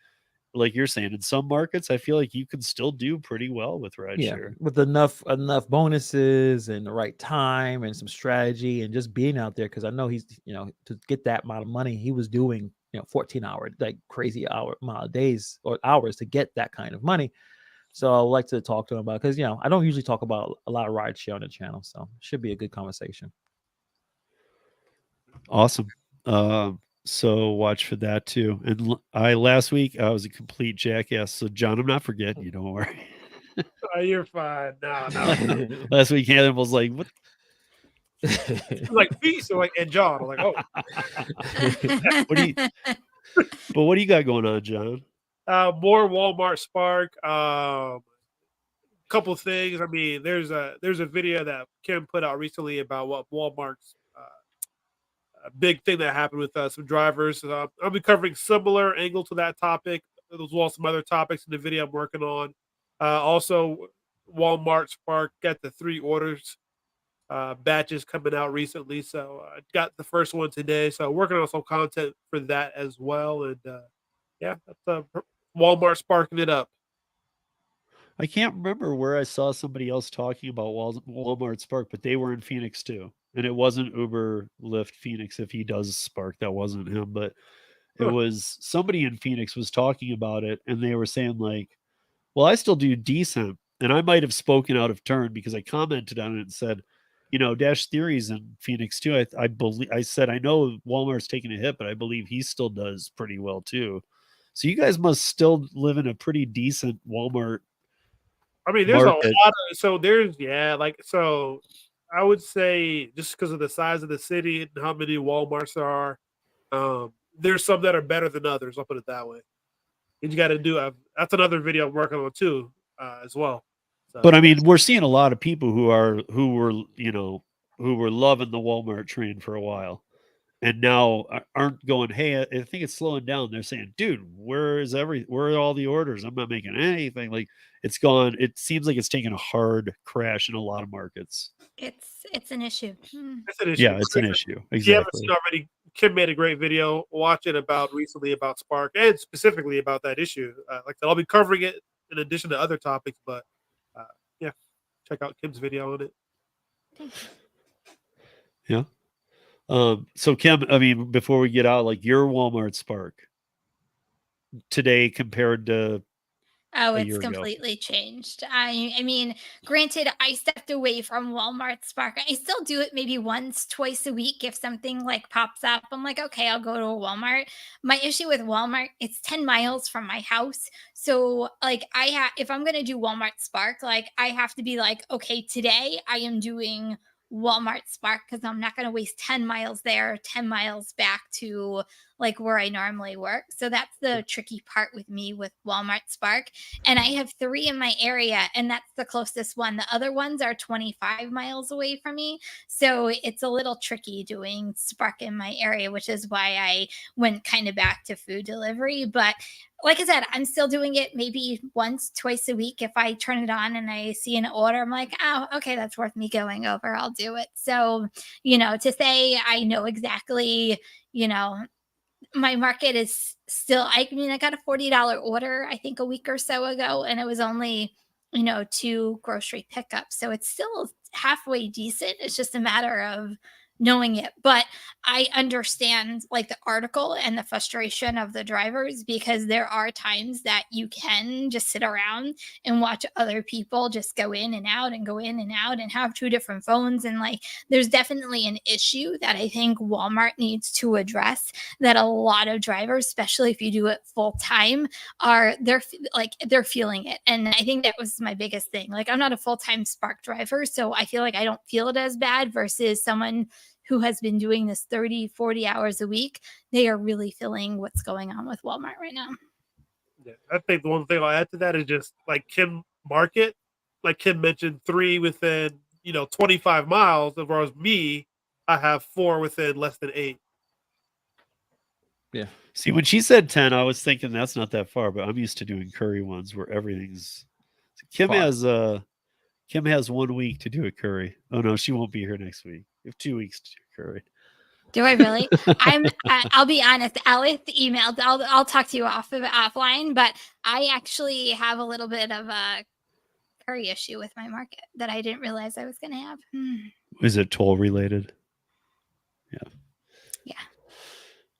you're saying, in some markets, I feel like you can still do pretty well with rideshare. With enough bonuses and the right time and some strategy and just being out there. Because I know he's, to get that amount of money, he was doing 14-hour, like crazy amount of days or hours to get that kind of money. So I would like to talk to him about, because I don't usually talk about a lot of rideshare on the channel, so it should be a good conversation. Awesome. So watch for that too. And last week I was a complete jackass. So John, I'm not forgetting you. Don't worry. Oh, you're fine. No. Last week Hannibal was like, "What?" Like peace, or like and John. I'm like, oh. What do you got going on, John? More Walmart Spark. Couple things. I mean, there's a video that Kim put out recently about what Walmart's a big thing that happened with some drivers. I'll be covering similar angle to that topic, as well as some other topics in the video I'm working on. Also, Walmart Spark got the 3 orders batches coming out recently, so I got the first one today. So working on some content for that as well, and that's Walmart sparking it up. I can't remember where I saw somebody else talking about Walmart Spark, but they were in Phoenix too. And it wasn't Uber, Lyft, Phoenix. If he does Spark, that wasn't him, but it was somebody in Phoenix was talking about it, and they were saying like, well, I still do decent. And I might have spoken out of turn because I commented on it and said, Dash Theory's in Phoenix too. I believe I said, I know Walmart's taking a hit, but I believe he still does pretty well too. So you guys must still live in a pretty decent Walmart. I mean, there's market. A lot of, so there's, so I would say just because of the size of the city and how many Walmarts there are, there's some that are better than others. I'll put it that way. And you got to do, that's another video I'm working on too, as well. So, but I mean, we're seeing a lot of people who were loving the Walmart train for a while, and now aren't going, hey, I think it's slowing down. They're saying, dude, where are all the orders? I'm not making anything. Like, it's gone. It seems like it's taking a hard crash in a lot of markets. It's an issue. It's an issue. Yeah, it's an issue. Exactly. If you haven't seen already, Kim made a great video. Watch it recently about Spark, and specifically about that issue. Like I'll be covering it in addition to other topics, but check out Kim's video on it. Yeah. So Kim, I mean, before we get out, like your Walmart Spark today compared to it's completely changed. I mean, granted, I stepped away from Walmart Spark. I still do it maybe once, twice a week. If something like pops up, I'm like, okay, I'll go to a Walmart. My issue with Walmart, it's 10 miles from my house. So like if I'm going to do Walmart Spark, like I have to be like, okay, today I am doing Walmart Spark because I'm not going to waste 10 miles there, 10 miles back to like where I normally work. So that's the tricky part with me with Walmart Spark. And I have 3 in my area, and that's the closest one. The other ones are 25 miles away from me. So it's a little tricky doing Spark in my area, which is why I went kind of back to food delivery. But like I said, I'm still doing it maybe once, twice a week. If I turn it on and I see an order, I'm like, oh, okay, that's worth me going over. I'll do it. So, to say I know exactly, my market is still, I mean, I got a $40 order, I think a week or so ago, and it was only, 2 grocery pickups. So it's still halfway decent. It's just a matter of knowing it. But I understand like the article and the frustration of the drivers, because there are times that you can just sit around and watch other people just go in and out and go in and out and have 2 different phones. And like, there's definitely an issue that I think Walmart needs to address, that a lot of drivers, especially if you do it full time, they're feeling it. And I think that was my biggest thing. Like, I'm not a full-time Spark driver, so I feel like I don't feel it as bad versus someone who has been doing this 30, 40 hours a week. They are really feeling what's going on with Walmart right now. Yeah, I think the one thing I'll add to that is just like Kim market, like Kim mentioned, 3 within 25 miles, whereas me, I have 4 within less than 8. Yeah. See, when she said 10, I was thinking that's not that far, but I'm used to doing curry ones where everything's. Kim far. has 1 week to do a curry. Oh no, she won't be here next week. You have 2 weeks to do a curry. Do I really? I'll be honest. Alice emailed. I'll talk to you offline, but I actually have a little bit of a curry issue with my market that I didn't realize I was going to have. Is it toll related? Yeah.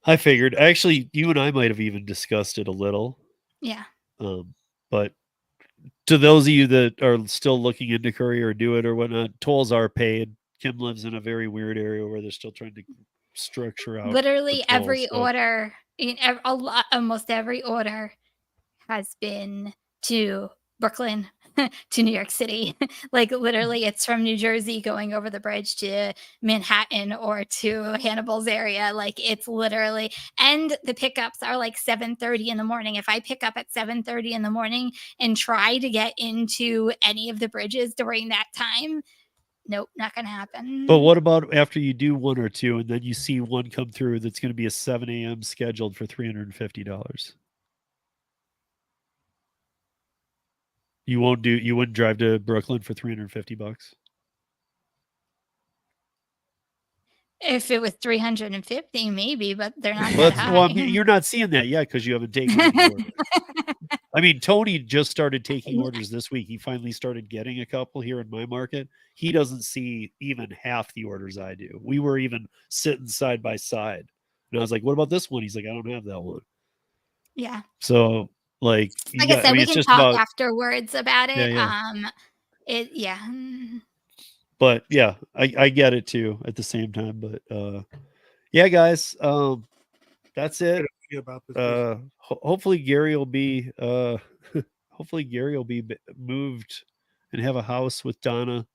I figured. Actually, you and I might have even discussed it a little. Yeah. But to those of you that are still looking into curry or do it or whatnot, tolls are paid. Kim lives in a very weird area where they're still trying to structure out. Literally every order, almost every order has been to Brooklyn, to New York City. Like literally it's from New Jersey going over the bridge to Manhattan or to Hannibal's area. Like it's literally, and the pickups are like 7:30 in the morning. If I pick up at 7:30 in the morning and try to get into any of the bridges during that time, nope, not going to happen. But what about after you do 1 or 2 and then you see one come through that's going to be a 7 a.m. scheduled for $350? You wouldn't drive to Brooklyn for $350? If it was 350, maybe, but they're not. Well, you're not seeing that yet because you haven't taken any orders. I mean, Tony just started taking orders this week. He finally started getting a couple here in my market. He doesn't see even half the orders I do. We were even sitting side by side. And I was like, what about this one? He's like, I don't have that one. Yeah. So, like I said, we can talk afterwards about it. Yeah. But yeah, I get it too at the same time. But yeah, guys, that's it. Hopefully Gary will be moved and have a house with Donna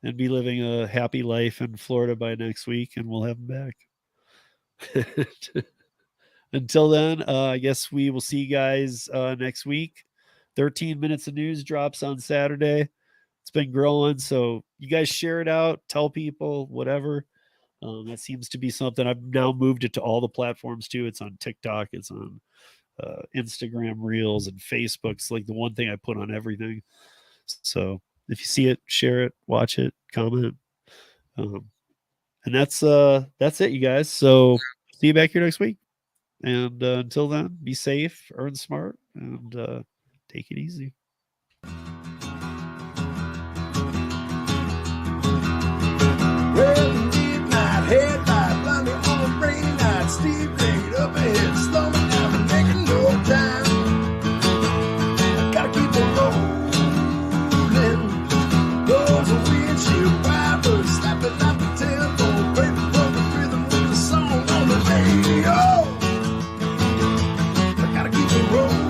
and be living a happy life in Florida by next week, and we'll have him back. Until then, I guess we will see you guys next week. 13 minutes of news drops on Saturday. It's been growing, so you guys share it out, tell people, whatever. That seems to be something. I've now moved it to all the platforms too. It's on TikTok, it's on Instagram Reels and Facebook. It's like the one thing I put on everything. So if you see it, share it, watch it, comment. And that's it, you guys. So see you back here next week. And until then, be safe, earn smart, and take it easy. Well, midnight headlight, blinding on a rain night, steep grade up ahead, slowing down and making no time. I gotta keep on rolling. Those are windshield wipers slapping out the tempo, breaking from the rhythm with the song on the radio. I gotta keep on rolling.